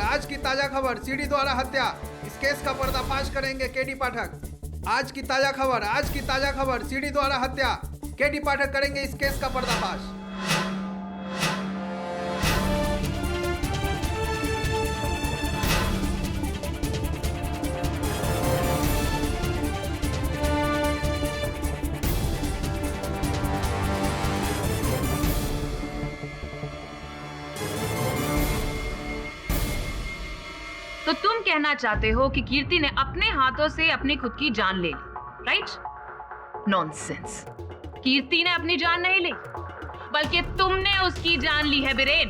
आज की ताजा खबर, सीडी द्वारा हत्या। इस केस का पर्दाफाश करेंगे केडी पाठक। आज की ताजा खबर, सीडी द्वारा हत्या। केडी पाठक करेंगे इस केस का पर्दाफाश। तो तुम कहना चाहते हो कि कीर्ति ने अपने हाथों से अपनी खुद की जान ले ली, राइट? नॉनसेंस। कीर्ति ने अपनी जान नहीं ली, बल्कि तुमने उसकी जान ली है बीरेन।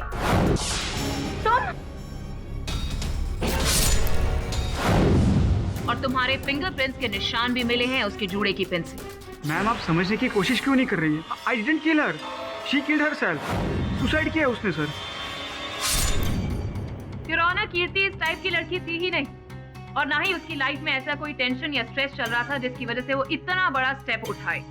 तुम और तुम्हारे फिंगरप्रिंट्स के निशान भी मिले हैं उसके जूड़े की पिन से। मैम, आप समझने की कोशिश क्यों नहीं कर रही है? I didn't kill her, she killed herself. Suicide किया उसने सर। योर ऑनर, कीर्ति इस टाइप की लड़की थी ही नहीं, और ना ही उसकी लाइफ में ऐसा कोई टेंशन या स्ट्रेस चल रहा था जिसकी वजह से वो इतना बड़ा स्टेप उठाए।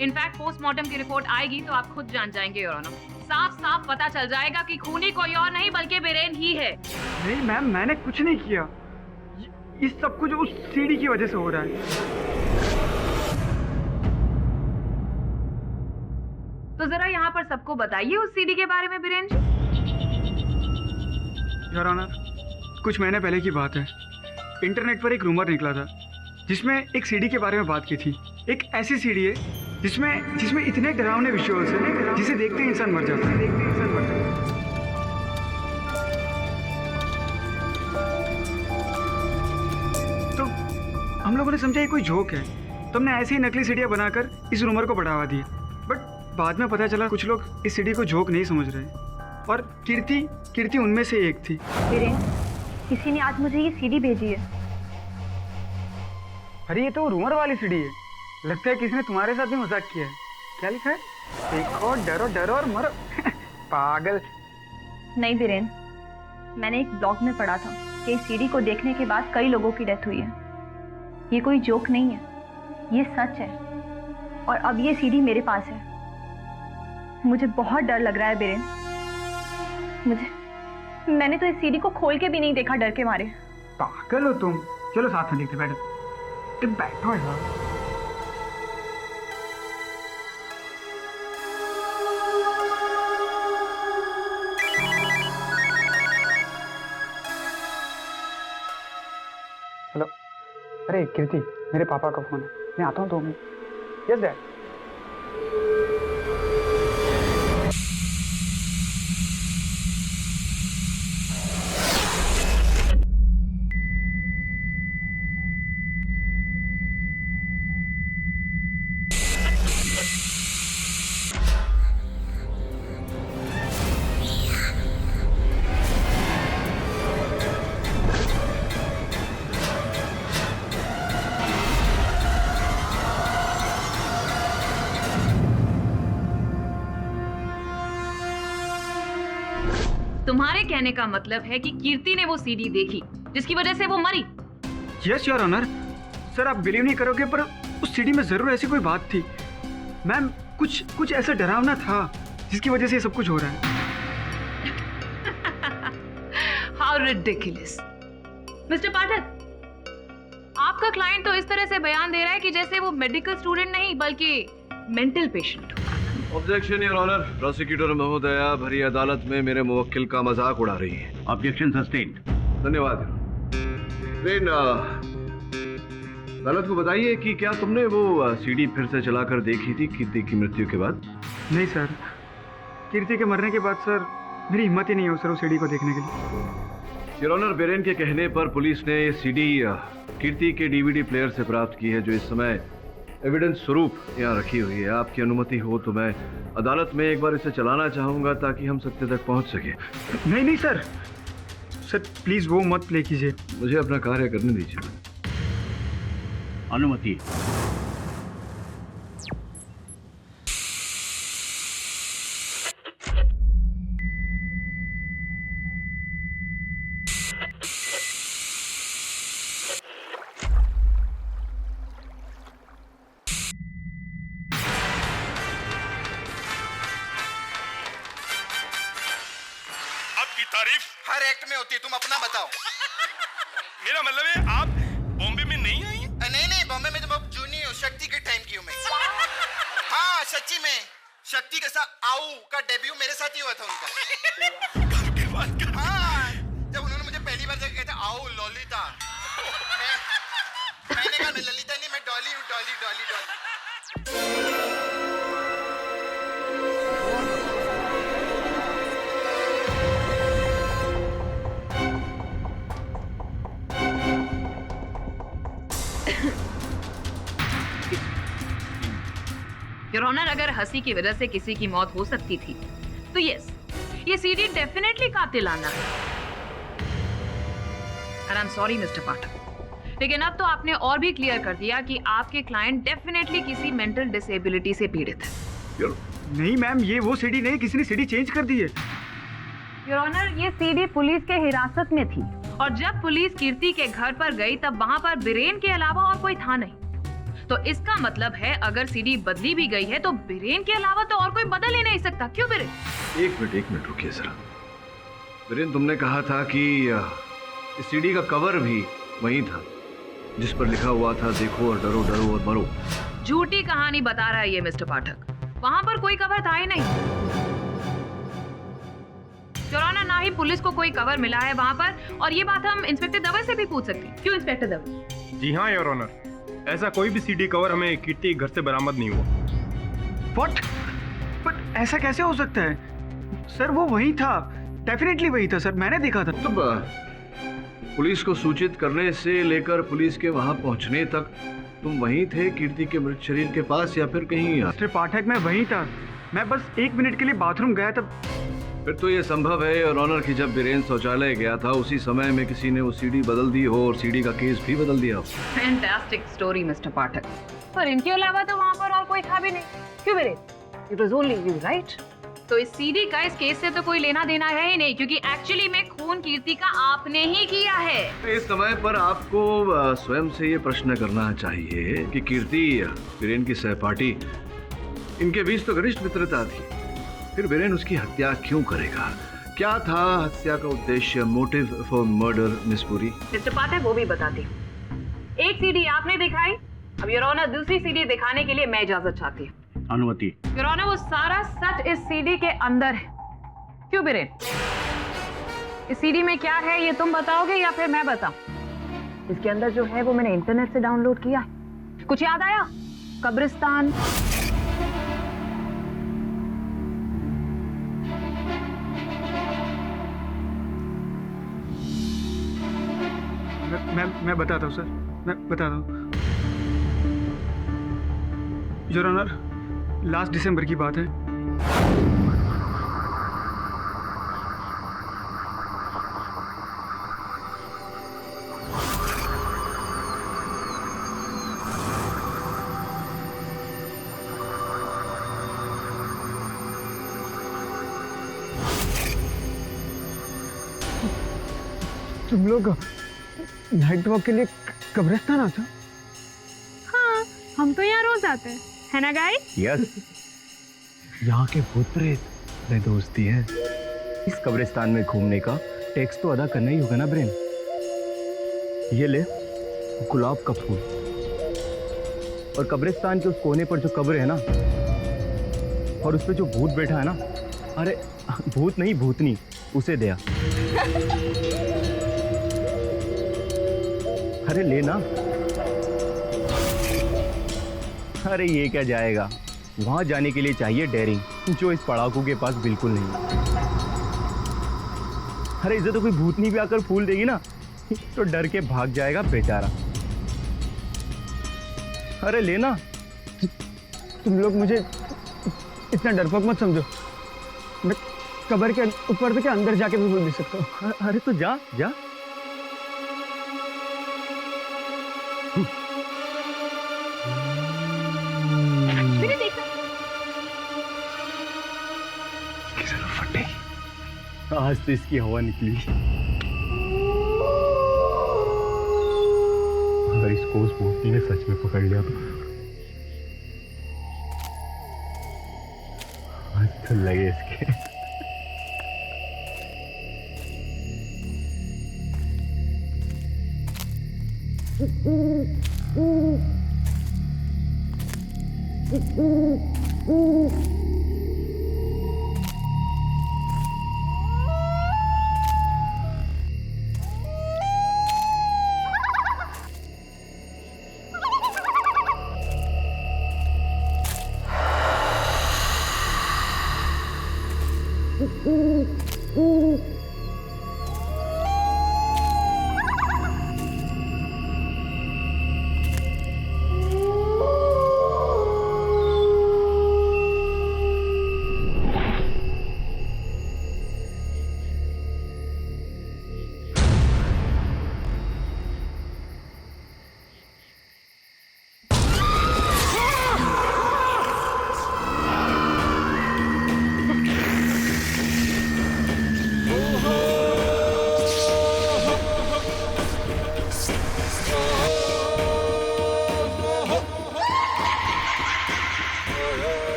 इनफैक्ट पोस्टमार्टम की रिपोर्ट आएगी तो आप खुद जान जाएंगे योर ऑनर। साफ साफ पता चल जाएगा कि खूनी कोई और नहीं बल्कि बीरेन ही है। नहीं मैम, मैंने कुछ नहीं किया। इस सब कुछ उस सीडी की वजह से हो रहा है। तो जरा यहाँ पर सबको बताइए उस सीडी के बारे में बीरेन जी। योर ऑनर, कुछ महीने पहले की बात है। इंटरनेट पर एक रूमर निकला था जिसमें एक सीडी के बारे में बात की थी। एक ऐसी सीडी है जिसमें इतने डरावने विजुअल्स हैं जिसे देखते ही इंसान मर जाता है। तो हम लोगों ने समझा ये कोई जोक है, तो हमने ऐसे ही नकली सीडियाँ बनाकर इस रूमर को बढ़ावा दिया। बट बाद में पता चला कुछ लोग इस सीडी को जोक नहीं समझ रहे, और कीर्ति उनमें से एक थी। बीरेन, किसी ने आज मुझे ये सीडी भेजी है। अरे ये तो रूमर वाली सीडी है। लगता है किसी ने तुम्हारे साथ भी मजाक किया है। क्या लिखा है? देखो, डरो और मरो। पागल। नहीं बीरेन, मैंने एक ब्लॉग में पढ़ा था कि इस सीडी को देखने के बाद कई लोगों की डेथ हुई है। ये कोई जोक नहीं है, ये सच है। और अब ये सीडी मेरे पास है। मुझे बहुत डर लग रहा है बीरेन। मैंने तो इस सीडी को खोल के भी नहीं देखा डर के मारे। पागल हो तुम। चलो साथ में देखते। बैठो यार। हेलो। अरे कीर्ति, मेरे पापा का फोन है, मैं आता हूँ 2 मिनट। Yes dad. तुम्हारे कहने का मतलब है कि कीर्ति ने वो सीडी देखी जिसकी वजह से वो मरी। Yes your honour. सर, आप बिलीव नहीं करोगे पर उस सीडी में जरूर ऐसी कोई बात थी। मैम, कुछ ऐसा डरावना था जिसकी वजह से ये सब कुछ हो रहा है। How ridiculous. मिस्टर पाठक, आपका क्लाइंट तो इस तरह से बयान दे रहा है कि जैसे वो मेडिकल स्टूडेंट नहीं बल्कि मेंटल पेशेंट हो। Objection your honour. प्रोसिक्यूटर महोदया भरी अदालत में मेरे मुवक्किल का मजाक उड़ा रही है। Objection sustained. धन्यवाद। ट्रेन अदालत को बताइए कि क्या तुमने वो सीडी फिर से चलाकर देखी थी कीर्ति की मृत्यु के बाद? नहीं सर, कीर्ति के मरने के बाद सर मेरी हिम्मत ही नहीं हो सर उस सीडी को देखने के लिए। योर ऑनर, बिरेन के कहने पर पुलिस ने ये सीडी कीर्ति के डीवीडी प्लेयर से प्राप्त की है, जो इस समय एविडेंस स्वरूप यहाँ रखी हुई है। आपकी अनुमति हो तो मैं अदालत में एक बार इसे चलाना चाहूंगा ताकि हम सत्य तक पहुंच सके। नहीं नहीं सर, सर प्लीज़ वो मत प्ले कीजिए। मुझे अपना कार्य करने दीजिए। अनुमति। आपकी तारीफ हर एक्ट में होती है, तुम अपना बताओ। मेरा मतलब है आप बॉम्बे में नहीं आई हैं? नहीं बॉम्बे में तो बहुत जूनी हूँ, शक्ति के टाइम की हूँ मैं। हाँ सच्ची में, शक्ति के साथ आओ का डेब्यू मेरे साथ ही हुआ था उनका। कब की बात कर? हाँ, जब उन्होंने मुझे पहली बार जब कहता आओ ललिता, मैंने कहा मैं ललिता नहीं, मैं डॉली हूँ, डॉली डॉली डॉली। योर ऑनर, अगर हंसी की वजह से किसी की मौत हो सकती थी तो यस, ये सीडी डेफिनेटली कातिलाना है। आई एम सॉरी मिस्टर पाठक, लेकिन अब तो आपने और भी क्लियर कर दिया कि आपके क्लाइंट डेफिनेटली किसी मेंटल डिसेबिलिटी से पीड़ित है। नहीं मैम, ये वो सीडी नहीं, किसी ने सीडी चेंज कर दी है। योर ऑनर, ये सीडी पुलिस के हिरासत में थी। और जब पुलिस कीर्ति के घर पर गई तब वहां पर बिरेन के अलावा और कोई था नहीं। तो इसका मतलब है अगर सीडी बदली भी गई है तो बिरेन के अलावा तो और कोई बदल ही नहीं सकता। क्यों बिरेन? एक मिनट रुकिए जरा। बिरेन, तुमने कहा था कि इस सीडी का कवर भी वही था जिस पर लिखा हुआ था देखो और डरो, डरो और मरो। झूठी कहानी बता रहा है ये मिस्टर पाठक। वहां पर कोई कवर था ही नहीं। योर ऑनर, ना ही पुलिस को कोई कवर मिला है वहां पर, और ये बात हम इंस्पेक्टर दवे से भी पूछ सकते हैं। क्यों इंस्पेक्टर दवे? जी हाँ योर ऑनर, ऐसा कोई भी सीडी कवर हमें कीर्ति घर से बरामद नहीं हुआ। व्हाट? बट ऐसा कैसे हो सकता है सर? वो वही था, डेफिनेटली वही था सर, मैंने देखा था। तब पुलिस को सूचित करने से लेकर पुलिस के वहां पहुंचने तक तुम वहीं थे कीर्ति के मृत शरीर के पास, या फिर कहीं? मिस्टर पाठक, मैं वहीं था। मैं बस 1 मिनट के लिए बाथरूम गया था। फिर तो ये संभव है और ऑनर कि जब बिरेन शौचालय गया था उसी समय में किसी ने वो सीडी बदल दी हो और सीडी का केस भी बदल दिया हो। फैंटास्टिक स्टोरी मिस्टर पाठक। पर इनके अलावा तो वहां पर और कोई था भी नहीं। क्यों villain? It was only you, right? तो इस सीडी का इस केस से तो कोई लेना देना है ही नहीं, क्योंकि एक्चुअली में खून कीर्ति का आपने ही किया है। इस समय पर आपको स्वयं से ये प्रश्न करना चाहिए कि कीर्ति बिरेन की सहपाठी, इनके बीच तो घनिष्ठ मित्रता थी, फिर बिरेन उसकी हत्या क्यों करेगा? क्या था हत्या का उद्देश्य, motive for murder, miss Puri? Mister Pathak, वो भी बताती हूँ। एक सीडी आपने दिखाई, अब योर ऑनर दूसरी सीडी दिखाने के लिए मैं इजाजत चाहती हूँ। अनुमति। योर ऑनर, वो सारा सच इस सीडी के अंदर है। क्यों बिरेन? इस सीडी में क्या है ये तुम बताओगे या फिर मैं बताऊं? इसके अंदर जो है वो मैंने इंटरनेट से डाउनलोड किया है। कुछ याद आया? कब्रिस्तान, मैं बताता हूँ सर, मैं बताता हूँ। योर ऑनर, लास्ट दिसंबर की बात है। तुम लोग नाइट वॉक के लिए कब्रिस्तान आते हो? हाँ, हम तो यहाँ रोज आते हैं, है ना गाइस? यस। यहाँ के भूत प्रेत में दोस्ती है। इस कब्रिस्तान में घूमने का टैक्स तो अदा करना ही होगा ना ब्रेन। ये ले गुलाब का फूल, और कब्रिस्तान के उस कोने पर जो कब्र है ना, और उस पे जो भूत बैठा है ना, अरे भूत नहीं भूतनी, उसे दिया। अरे लेना। अरे ये क्या जाएगा, वहां जाने के लिए चाहिए डेयरिंग, जो इस पड़ाकू के पास बिल्कुल नहीं है। अरे इसे तो कोई भूतनी भी आकर फूल देगी ना तो डर के भाग जाएगा बेचारा। अरे लेना। तुम लोग मुझे इतना डरपोक मत समझो, मैं कब्र के ऊपर के अंदर जाके भी फूल दे सकता हूँ। अरे तो जा जा। आज तो इसकी हवा निकली। अगर इसको उस मूर्ति ने सच में पकड़ लिया तो आज तो लगे इसके।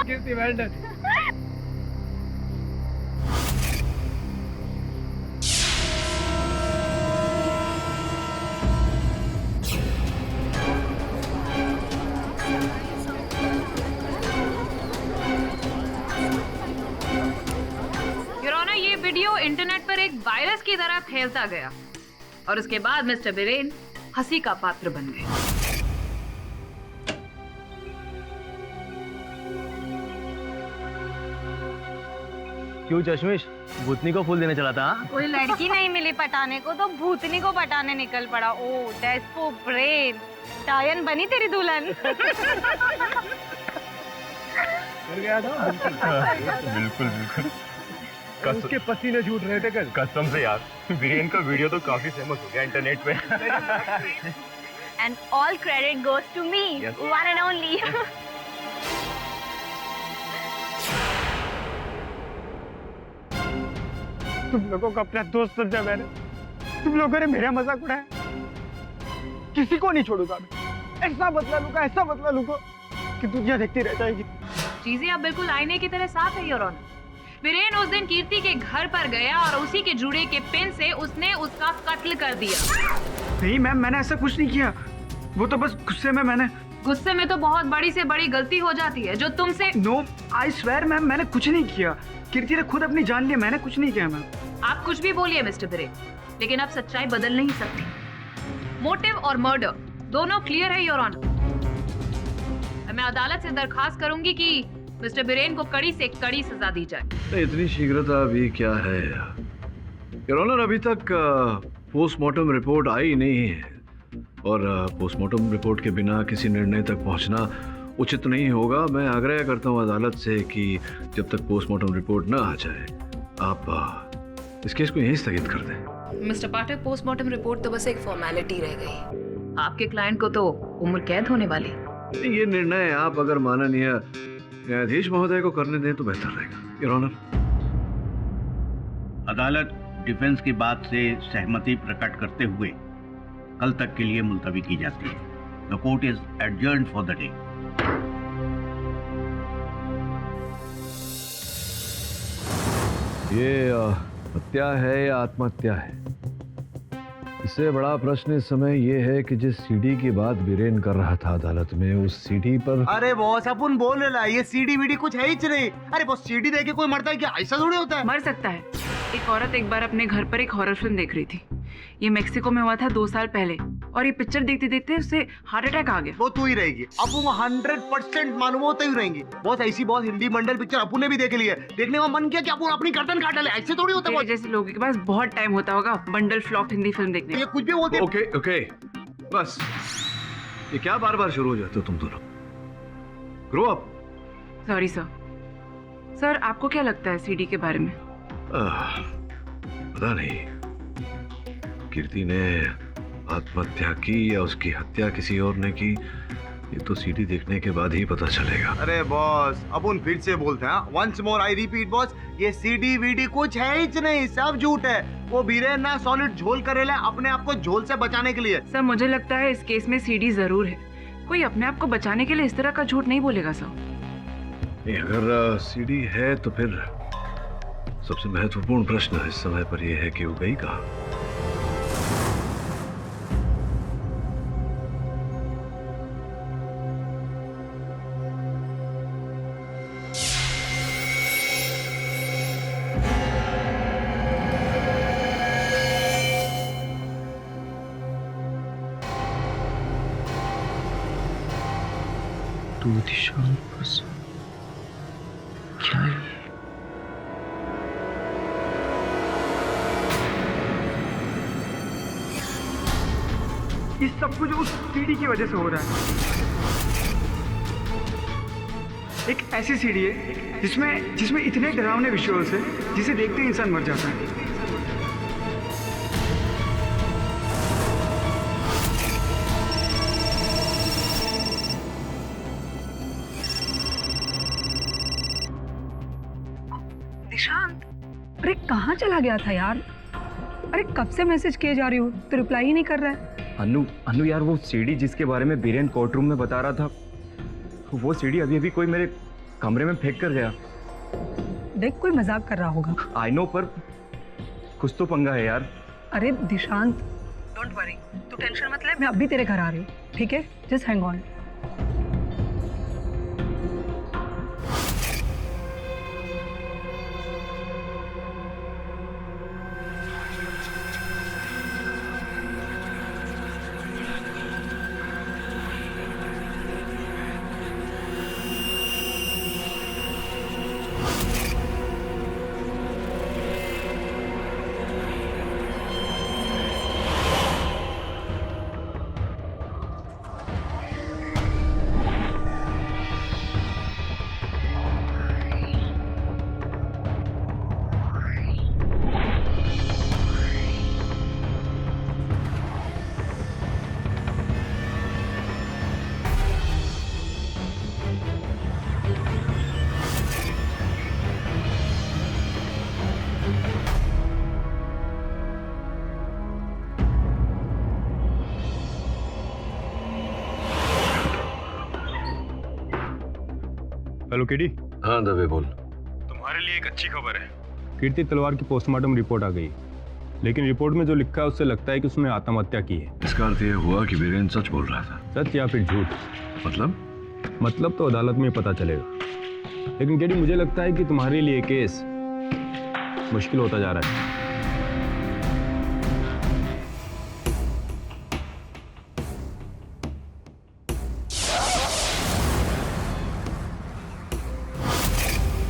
कीर्ति वेल डन। योर ऑनर, ये वीडियो इंटरनेट पर एक वायरस की तरह फैलता गया और उसके बाद मिस्टर बिरेन हंसी का पात्र बन गए। क्यों चश्मिश, भूतनी को फूल देने चला था? कोई लड़की नहीं मिली पटाने को तो भूतनी को पटाने निकल पड़ा। ओ डेस्पो ब्रेन, टायन बनी तेरी दुल्हन। बिल्कुल बिल्कुल। उसके पसीने छूट रहे थे कल। कसम से यार, वीरेन का वीडियो तो काफी फेमस हो गया इंटरनेट पे। And all credit goes to me, one and only. तुम लोगों को अपना दोस्त समझा मैंने, तुम लोगों ने मेरा मजाक उड़ाया। किसी को नहीं छोड़ूंगा मैं, ऐसा बदला लूंगा कि दुनिया देखती रह जाएगी। चीजें अब बिल्कुल आईने की तरह साफ है योर ऑनर। वीरेन उस दिन कीर्ति के घर पर गया और उसी के जुड़े के पिन से उसने उसका कत्ल कर दिया। नहीं मैम, मैंने ऐसा कुछ नहीं किया, वो तो बस गुस्से में तो बहुत बड़ी से बड़ी गलती हो जाती है जो तुमसे। नो, आई स्वेयर मैम, मैंने कुछ नहीं किया। कीर्ति ने खुद अपनी जान ली, मैंने कुछ नहीं किया मैम। आप कुछ भी बोलिए मिस्टर बिरेन, लेकिन आप सच्चाई बदल नहीं सकती। मोटिव और मर्डर दोनों क्लियर है योर ऑनर। मैं अदालत से दरखास्त करूंगी कि मिस्टर बिरेन को कड़ी से कड़ी सजा दी जाए। इतनी शीघ्रता अभी क्या है योर ऑनर? अभी तक पोस्टमार्टम रिपोर्ट आई नहीं है और पोस्टमार्टम रिपोर्ट के बिना किसी निर्णय तक पहुंचना उचित नहीं होगा। मैं आग्रह करता हूं अदालत से कि जब तक पोस्टमार्टम रिपोर्ट न आ जाए आप इस केस को यहीं स्थगित कर दें। मिस्टर पाठक, पोस्टमार्टम रिपोर्ट तो बस एक फॉर्मेलिटी रह गई। आपके क्लाइंट को तो उम्र कैद होने वाली। ये निर्णय आप अगर माननीय न्यायाधीश महोदय को करने दें तो बेहतर रहेगा योर ऑनर। अदालत डिफेंस की बात से सहमति प्रकट करते हुए कल तक के लिए मुलतवी की जाती है। The court is adjourned for the day. ये हत्या है या आत्महत्या है? इससे बड़ा प्रश्न इस समय ये है कि जिस सीडी की बात बीरेन कर रहा था अदालत में, उस सीडी पर... अरे बॉस, अपन बोल रहे ला, ये सीडी वीडी कुछ है ही नहीं। अरे बॉस, सीडी देख के कोई मरता है क्या? ऐसा थोड़ी होता है। मर सकता है। एक औरत एक बार अपने घर पर एक हॉरर फिल्म देख रही थी। ये मेक्सिको में हुआ था 2 साल पहले, और ये पिक्चर देखते देखते उसे हार्ट अटैक आ गया। वो तू ही रहेगी। अब वो 100% मालूम हो तो ही रहेंगी। बहुत ऐसी बहुत हिंदी मंडल पिक्चर अपन ने भी देख ली है। देखने का मन किया कि अपन अपनी गर्दन काट डाले। ऐसे थोड़ी होता है। जैसे लोगों के पास बहुत टाइम होता होगा बंडल फ्लॉप हिंदी फिल्म देखने। ये कुछ भी बोलते। ओके ओके, बस ये क्या बार बार शुरू हो जाते हो तुम दोनों? Grow up. Sorry sir. Sir, आपको क्या लगता है सीडी के बारे में? पता नहीं, कीर्ति ने आत्महत्या की या उसकी हत्या किसी और ने की, ये तो सीडी देखने के बाद ही पता चलेगा। अरे बॉस, अपन फिर से बोलते हैं, once more I repeat boss, ये सीडी वीडी कुछ है ही नहीं, सब झूठ है। वो बीरेन ना सॉलिड झोल करेला अपने आप को झोल से बचाने के लिए। सर, मुझे लगता है इस केस में सीडी जरूर है। कोई अपने आप को बचाने के लिए इस तरह का झूठ नहीं बोलेगा सर। नहीं, अगर सीडी है तो फिर सबसे महत्वपूर्ण प्रश्न इस समय पर यह है कि वो गई कहाँ? क्या है? ये सब कुछ उस सीडी की वजह से हो रहा है। एक ऐसी सीडी है जिसमें इतने डरावने विजुअल्स है जिसे देखते ही इंसान मर जाता है। निशांत, अरे कहाँ चला गया था यार? अरे कब से मैसेज किए जा रही हो, तो रिप्लाई ही नहीं कर रहा है। अनु यार, वो सीडी जिसके बारे में बीरेन कोर्ट रूम में बता रहा था, वो सीडी अभी कोई मेरे कमरे में फेंक कर गया। देख, कोई मजाक कर रहा होगा। आई नो, पर कुछ तो पंगा है यार। अरे दिशांत, डोंट वरी, तू टेंशन मत ले, मैं अभी तेरे घर आ रही हूँ, ठीक है? Just hang on. हेलो कीर्ति। हाँ दबे बोल। तुम्हारे लिए एक अच्छी खबर है। कीर्ति तलवार की पोस्टमार्टम रिपोर्ट आ गई, लेकिन रिपोर्ट में जो लिखा है उससे लगता है कि उसने आत्महत्या की है। इसका अर्थ यह हुआ कि बीरेन सच बोल रहा था। सच या फिर झूठ? मतलब तो अदालत में पता चलेगा, लेकिन कीर्ति मुझे लगता है कि तुम्हारे लिए केस मुश्किल होता जा रहा है।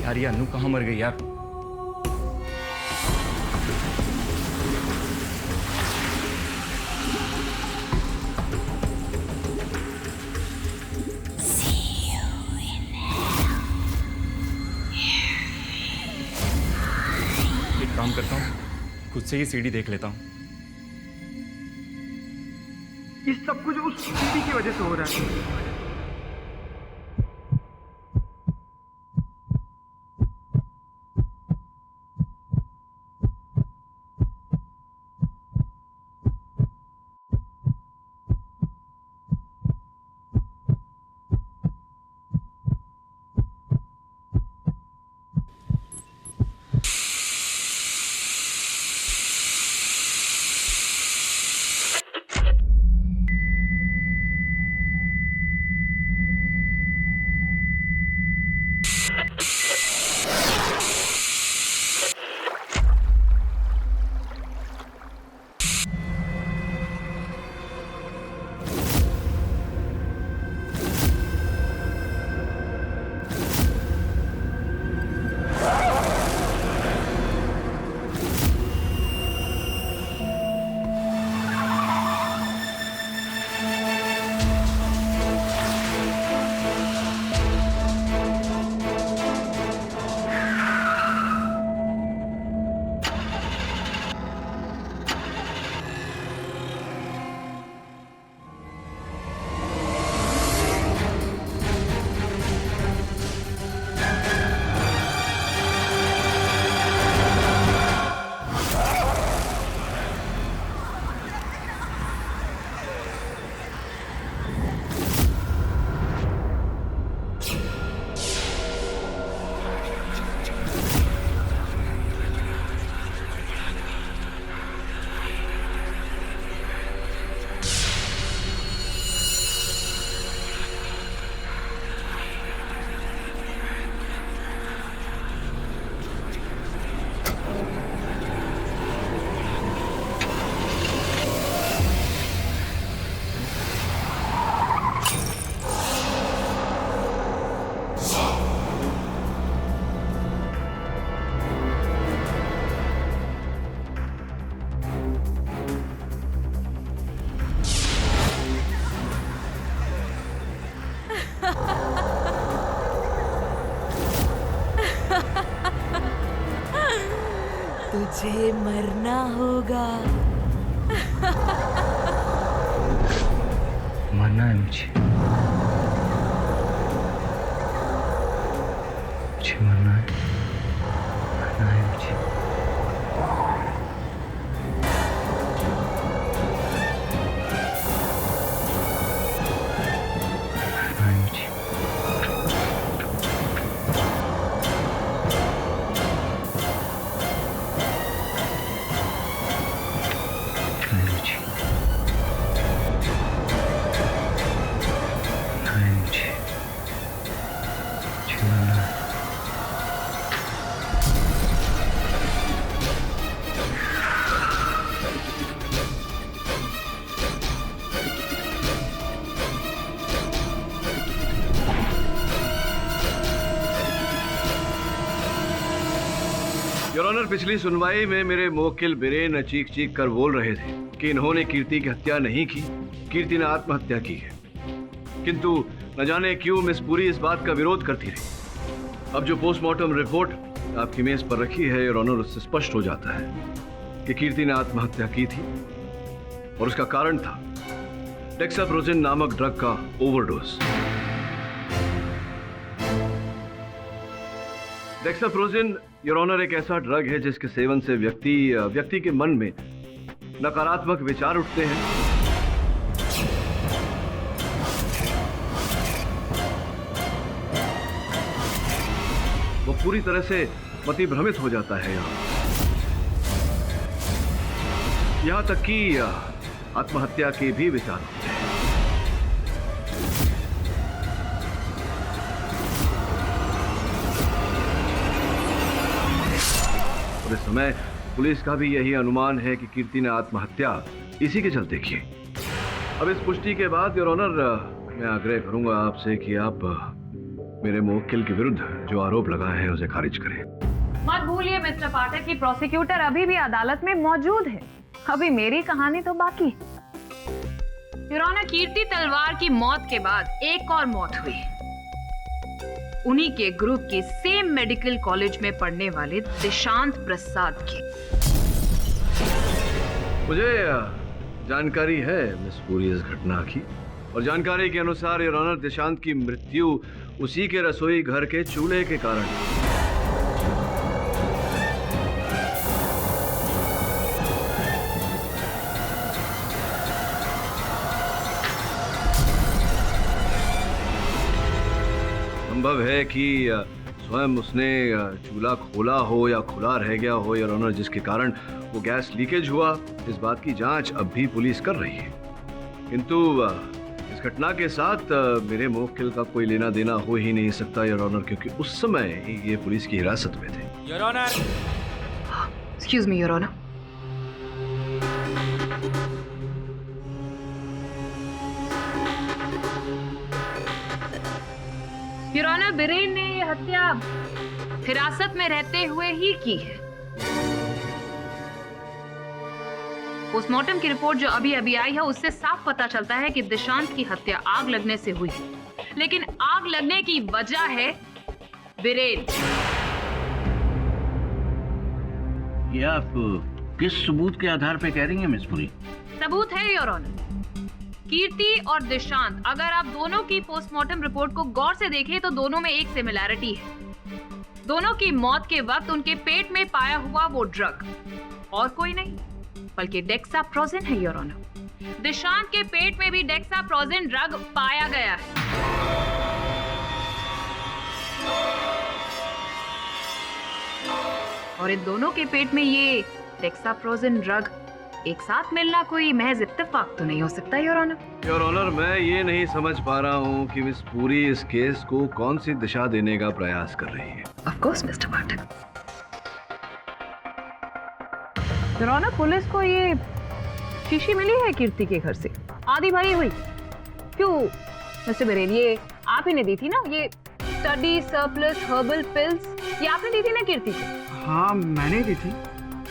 यार ये अनु कहाँ मर गई यार? एक काम करता हूँ, खुद से ही सीडी देख लेता हूँ। ये सब कुछ उस सीडी की वजह से हो रहा है। मुझे मरना होगा। मरना है मुझे मरना है मुझे। योर ऑनर, पिछली सुनवाई में मेरे मुवक्किल बिरेन चीख चीख कर बोल रहे थे कि इन्होंने कीर्ति की हत्या नहीं की, कीर्ति ने आत्महत्या की है। किंतु न जाने क्यों मिस पुरी इस बात का विरोध करती रही। अब जो पोस्टमार्टम रिपोर्ट आपकी मेज पर रखी है योर ऑनर, उससे स्पष्ट हो जाता है कि कीर्ति ने आत्महत्या की थी और उसका कारण था डेक्साप्रोजिन नामक ड्रग का ओवरडोज। डेक्साप्रोजिन योर ऑनर एक ऐसा ड्रग है जिसके सेवन से व्यक्ति के मन में नकारात्मक विचार उठते हैं, वो पूरी तरह से मतिभ्रमित हो जाता है। यहां तक कि आत्महत्या के भी विचार होते हैं। और इस समय पुलिस का भी यही अनुमान है कि कीर्ति ने आत्महत्या इसी के चलते की। अब इस पुष्टि के बाद योर ऑनर, मैं आग्रह करूंगा आपसे कि आप मेरे मुवक्किल के विरुद्ध जो आरोप लगाए हैं उसे खारिज करें। मत भूलिए मिस्टर पाठक कि प्रोसिक्यूटर अभी भी अदालत में मौजूद है। अभी मेरी कहानी तो बाकी। योर ऑनर, कीर्ति तलवार की मौत के बाद एक और मौत हुई, उन्हीं के ग्रुप के सेम मेडिकल कॉलेज में पढ़ने वाले दिशांत प्रसाद की। मुझे जानकारी है मिस पुरी इस घटना की, और जानकारी के अनुसार योर ऑनर दिशांत की मृत्यु उसी के रसोई घर के चूल्हे के कारण। संभव है कि स्वयं उसने चूल्हा खोला हो या खुला रह गया हो योर ऑनर, जिसके कारण वो गैस लीकेज हुआ। इस बात की जांच अब भी पुलिस कर रही है, किंतु इस घटना के साथ मेरे मुवक्किल का कोई लेना देना हो ही नहीं सकता योर ऑनर, क्योंकि उस समय ये पुलिस की हिरासत में थे। Your honour, excuse me your honour. Your honour, Biren ने ये हत्या हिरासत में रहते हुए ही की है। पोस्टमार्टम की रिपोर्ट जो अभी अभी आई है उससे साफ पता चलता है कि दिशांत की हत्या आग लगने से हुई, लेकिन आग लगने की वजह है बिरेन। ये आप किस सबूत के आधार पे कह रही हैं मिस पुरी? सबूत है योर ऑनर। कीर्ति और दिशांत, अगर आप दोनों की पोस्टमार्टम रिपोर्ट को गौर से देखें तो दोनों में एक सिमिलैरिटी है। दोनों की मौत के वक्त उनके पेट में पाया हुआ वो ड्रग और कोई नहीं बल्कि डेक्साप्रोजिन है योर ऑनर। दिशांत के पेट में भी डेक्साप्रोजिन ड्रग पाया गया है। और इन दोनों के पेट में ये डेक्साप्रोजिन ड्रग एक साथ मिलना कोई महज इत्तेफाक तो नहीं हो सकता योर ऑनर। योर ऑनर, मैं ये नहीं समझ पा रहा हूँ कि मिस पुरी इस केस को कौन सी दिशा देने का प्रयास कर रही है। Of course mister Pathak. Your honour, police को ये शीशी मिली है कीर्ति के घर से, आधी भरी हुई। क्यों मिस्टर बिरेन, ये आप ही ने दी थी ना ये स्टडी सरप्लस हर्बल पिल्स? ये आपने दी थी ना कीर्ति को? हाँ, मैंने दी थी।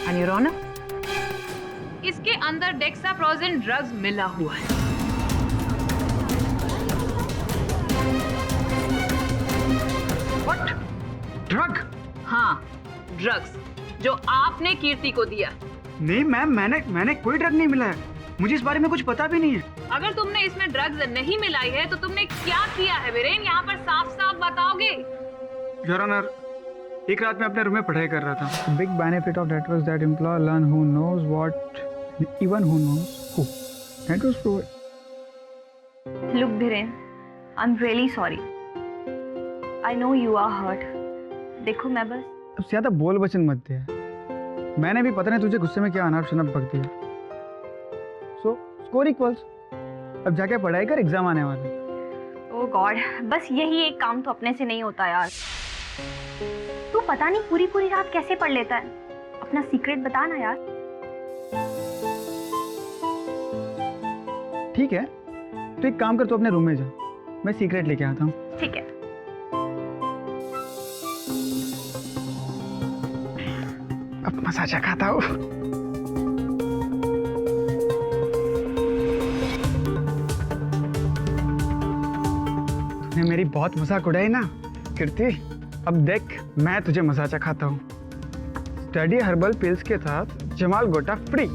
एंड योर ऑनर, इसके अंदर डेक्साप्रोजिन ड्रग्स मिला हुआ है। व्हाट? ड्रग? हाँ, ड्रग्स। जो आपने कीर्ति को दिया। नहीं मैम, मैंने कोई ड्रग नहीं मिला है। मुझे इस बारे में कुछ पता भी नहीं है। अगर तुमने इसमें ड्रग्स नहीं मिलाई है तो तुमने क्या किया है वीरेन? यहाँ पर साफ साफ बताओगे? योर ऑनर, एक रात में अपने रूम में पढ़ाई कर रहा था। Big benefit of networks that employ learn who knows what even who knows who. Networks provide. Look Viren, I am really sorry. I know you are hurt. देखो मैं बस अब ज्यादा बोल बचन मत दे। मैंने भी पता नहीं तुझे गुस्से में क्या अनाप शनाप बक दिया। So score equals. अब जाके पढ़ाई कर, एग्जाम आने वाले। ओह गॉड, बस यही एक काम तो अपने से नहीं होता यार। तू पता नहीं पूरी पूरी रात कैसे पढ़ लेता है। अपना सीक्रेट बता ना यार। ठीक है, तो एक काम कर, तू अपने रूम में जा, मैं सीक्रेट लेके आता हूँ। ठीक है। अब मसाजा खाता हूँ। तूने मेरी बहुत मजाक उड़ाई ना कीर्ति। अब देख, मैं तुझे मसाजा खाता हूँ। स्टडी हर्बल पिल्स के साथ जमाल गोटा फ्री।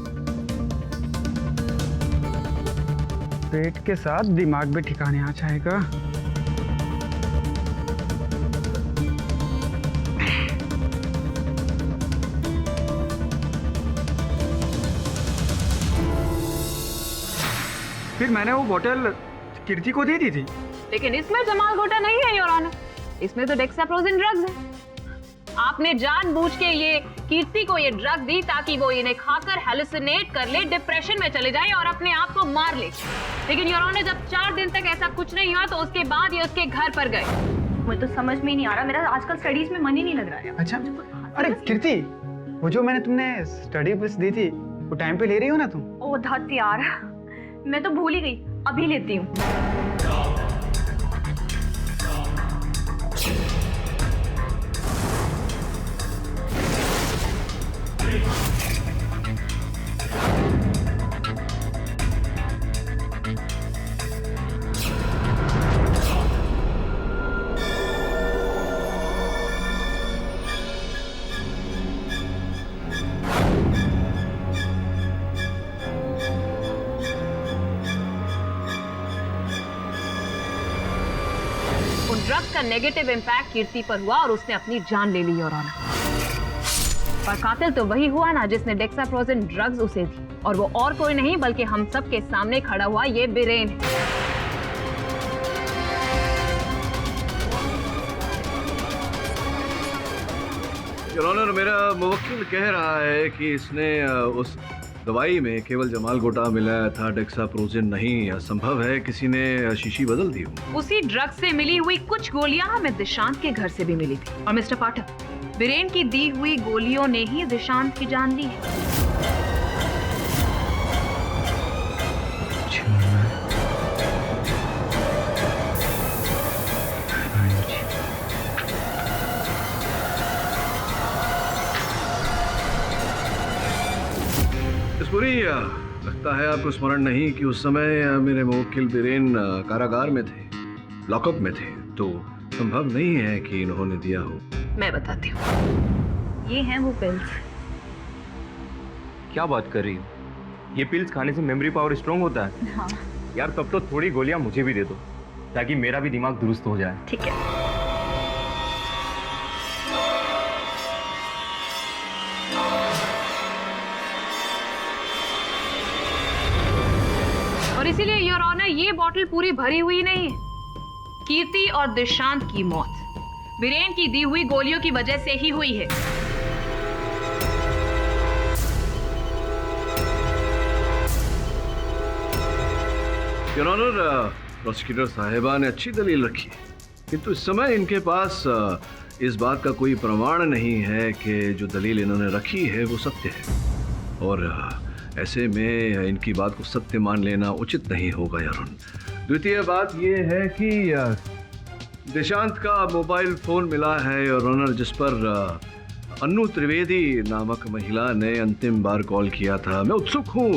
पेट के साथ दिमाग भी ठिकाने आ जाएगा। फिर मैंने वो बोतल कीर्ति को दे दी थी। लेकिन इसमें जमाल गोटा नहीं है योर ऑनर, इसमें तो डेक्साप्रोजिन ड्रग्स है। आपने जानबूझ के ये कीर्ति को ये ड्रग दी ताकि वो इन्हें खाकर हेलुसिनेट कर ले, डिप्रेशन में चले जाए और अपने आप को मार ले। लेकिन योर ऑनर, जब 4 दिन तक ऐसा कुछ नहीं हुआ तो उसके बाद ये उसके घर पर गए। मुझे तो समझ में ही नहीं आ रहा, मेरा आजकल स्टडीज में मन ही नहीं लग रहा है। अच्छा, अरे कीर्ति, वो जो मैंने तुमने स्टडी बुक्स दी थी वो टाइम पे ले रही हो ना तुम? ओ धत यार, मैं तो भूल ही गई, अभी लेती हूँ। ड्रग्स का नेगेटिव इम्पैक्ट कीर्ति पर हुआ और उसने अपनी जान ले ली योर ऑनर। पर कातिल तो वही हुआ ना जिसने डेक्साप्रोजिन ड्रग्स उसे दी, और वो और कोई नहीं बल्कि हम सब के सामने खड़ा हुआ ये बीरेन है। योर ऑनर, मेरा मुवक्किल कह रहा है कि इसने उस दवाई में केवल जमाल गोटा मिलाया था, डेक्साप्रोजिन नहीं। संभव है किसी ने शीशी बदल दी हो। उसी ड्रग से मिली हुई कुछ गोलियां हमें दिशांत के घर से भी मिली थी। और मिस्टर पाठक, बीरेन की दी हुई गोलियों ने ही दिशांत की जान ली है। पूरी लगता है आपको स्मरण नहीं कि उस समय मेरे मुवक्किल बीरेन कारागार में थे, लॉकअप में थे, तो संभव नहीं है कि इन्होंने दिया हो। मैं बताती हूँ। ये हैं वो पिल्स। क्या बात कर रही हो? ये पिल्स खाने से मेमोरी पावर स्ट्रॉन्ग होता है? हाँ। यार तब तो थोड़ी गोलियां मुझे भी दे दो ताकि मेरा भी दिमाग दुरुस्त हो जाए। ठीक है। और इसीलिए योर ऑनर, ये बॉटल पूरी भरी हुई नहीं है। कीर्ति और दिशांत की मौत बीरेन की दी हुई गोलियों की वजह से ही हुई है। योर ऑनर, प्रोसिक्यूटर साहिबा ने अच्छी दलील रखी है, किंतु इस समय इनके पास इस बात का कोई प्रमाण नहीं है कि जो दलील इन्होंने रखी है वो सत्य है, और ऐसे में इनकी बात को सत्य मान लेना उचित नहीं होगा यार। द्वितीय बात यह है कि दिशांत का मोबाइल फोन मिला है और ऑनर, जिस पर अन्नू त्रिवेदी नामक महिला ने अंतिम बार कॉल किया था। मैं उत्सुक हूँ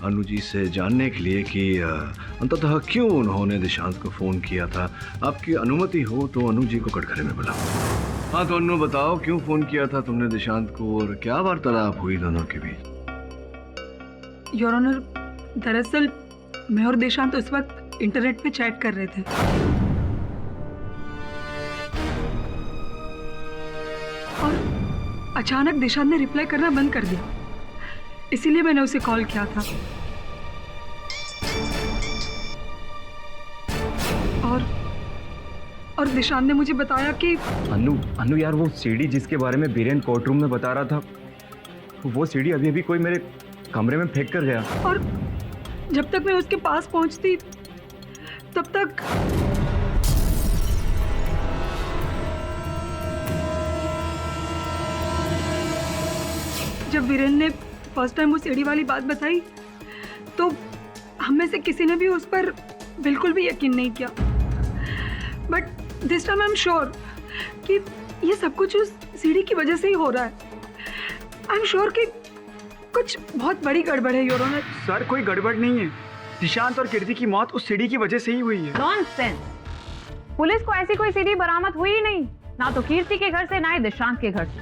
अनु जी से जानने के लिए कि अंततः क्यों उन्होंने दिशांत को फोन किया था। आपकी अनुमति हो तो अनु जी को कटघरे में बुलाओ। हाँ तो अन्नू बताओ, क्यों फोन किया था तुमने दिशांत को और क्या वार्तालाप हुई दोनों के बीच? योर ऑनर, दरअसल मैं और दिशांत उस वक्त इंटरनेट पे चैट कर रहे थे। और अचानक दिशांत ने रिप्लाई करना बंद कर दिया, इसीलिए मैंने उसे कॉल किया था। और दिशांत ने मुझे बताया कि अन्नू यार, वो सीडी जिसके बारे में बीरेन कोर्ट रूम में बता रहा था, वो सीडी अभी अभी कोई मेरे कमरे में फेंक कर गया। और जब तक मैं उसके पास पहुंचती तब तक जब वीरेन ने फर्स्ट टाइम वो सीडी वाली बात बताई तो हम में से किसी ने भी उस पर बिल्कुल भी यकीन नहीं किया। But this time I am sure कि ये सब कुछ उस सीडी की वजह से ही हो रहा है। आई एम श्योर कि कुछ बहुत बड़ी गड़बड़ है योर ऑनर। सर कोई गड़बड़ नहीं है, दिशांत और कीर्ति की मौत उस सीडी की वजह से ही हुई है। नॉनसेंस! पुलिस को ऐसी कोई सीडी बरामद हुई ही नहीं, ना तो कीर्ति के घर से ना ही दिशांत के घर से।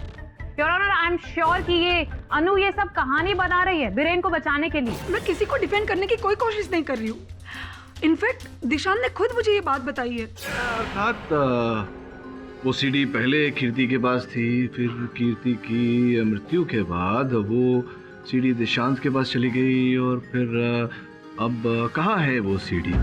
Your honour, I am sure कि ये अनु ये सब कहानी बना रही है बीरेन को बचाने के लिए। मैं किसी को डिफेंड करने की कोई कोशिश नहीं कर रही हूँ। इनफैक्ट दिशांत ने खुद मुझे ये बात बताई है। अर्थात वो सीडी पहले कीर्ति के पास थी, फिर कीर्ति की मृत्यु के बाद वो सीडी दिशांत के पास चली गई, और फिर अब कहाँ है वो सीडी?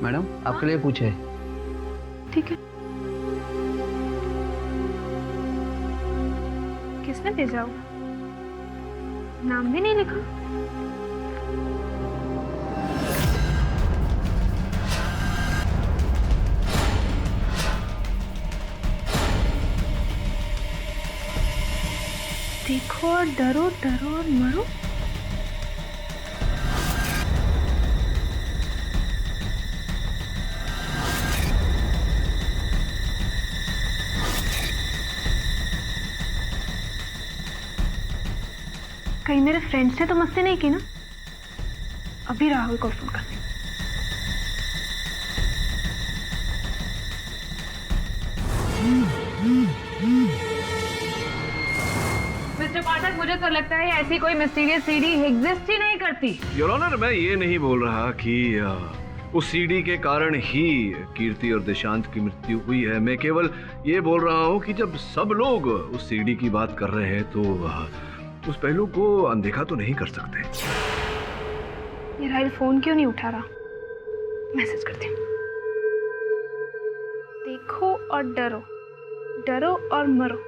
मैडम आपके लिए पूछे। ठीक है। किसने भेजा होगा? नाम भी नहीं लिखा। देखो और डरो, डरो और मरो। कहीं मेरे फ्रेंड्स ने तो मस्ती नहीं की ना? अभी राहुल को फोन करने। मिस्टर पाठक, मुझे तो लगता है ऐसी कोई मिस्टीरियस सीडी एग्जिस्ट ही नहीं करती। योर ऑनर, मैं ये नहीं बोल रहा कि उस सीडी के कारण ही कीर्ति और दिशांत की मृत्यु हुई है। मैं केवल ये बोल रहा हूँ कि जब सब लोग उस सीडी की बात कर रहे हैं तो उस पहलू को अनदेखा तो नहीं कर सकते। ये राहुल फोन क्यों नहीं उठा रहा? मैसेज करती हूँ। देखो और डरो, डरो और मरो,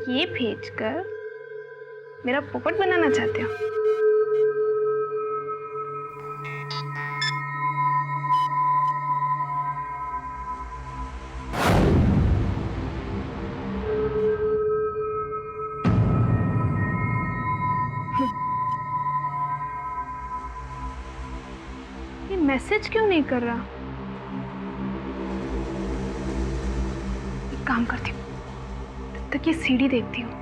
ये भेजकर मेरा पोपट बनाना चाहते हो? मैसेज क्यों नहीं कर रहा? एक काम करती हूँ, तब तक ये सीडी देखती हूँ।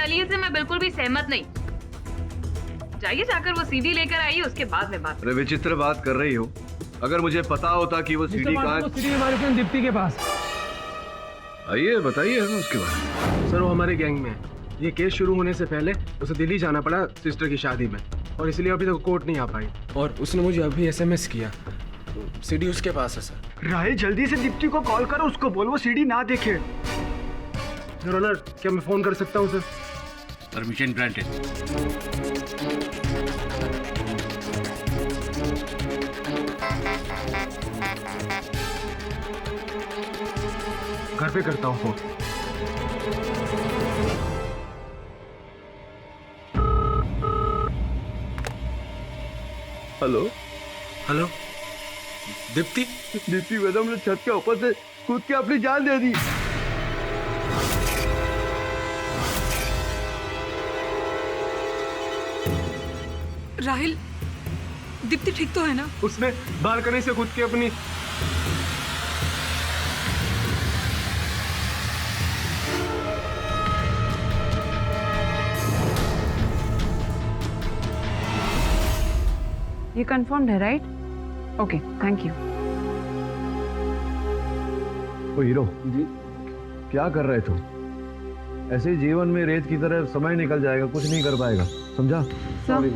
दलील से मैं बिल्कुल भी सहमत नहीं। जाइए जाकर वो सीडी लेकर आइए, उसके बाद में बात। अरे विचित्र बात कर रही हो। अगर मुझे पता होता कि वो सीडी कहाँ है। सीडी हमारे फ्रेंड दीप्ति के पास। आइए बताइए हमें उसके बारे में। सर वो हमारे गैंग में है। ये केस शुरू होने से पहले उसे दिल्ली जाना पड़ा सिस्टर की शादी में, और इसलिए अभी तक कोर्ट नहीं आ पाई। और उसने मुझे अभी SMS किया। सीडी उसके पास है सर। राहिल जल्दी से दीप्ति को कॉल करो, उसको बोल वो सीडी ना देखे। योर ऑनर, क्या मैं फोन कर सकता हूँ सर? Permission granted. घर पे करता हूँ phone. Hello hello Deepti. Deepti madam ने छत के ऊपर से कूद के अपनी जान दे दी। राहिल, दीप्ति ठीक तो है ना? उसने बालकनी से कूद के अपनी ये कंफर्म्ड है राइट? Okay, thank you. ओ हीरो जी, क्या कर रहे तुम? ऐसे ही जीवन में रेत की तरह समय निकल जाएगा, कुछ नहीं कर पाएगा, समझा? सर,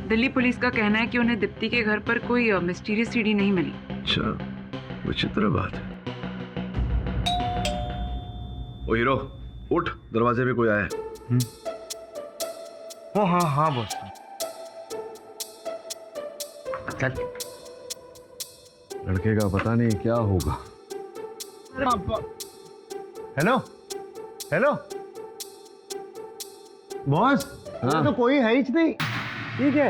दिल्ली पुलिस का कहना है कि उन्हें दीप्ति के घर पर कोई मिस्टीरियस सीडी नहीं मिली। अच्छा, विचित्र बात है। ओ हीरो, उठ, दरवाजे पे कोई आया है। ओ हाँ हाँ बॉस। चल। लड़के का पता नहीं क्या होगा। हेलो हेलो बॉस, तो कोई है ही नहीं। ठीक है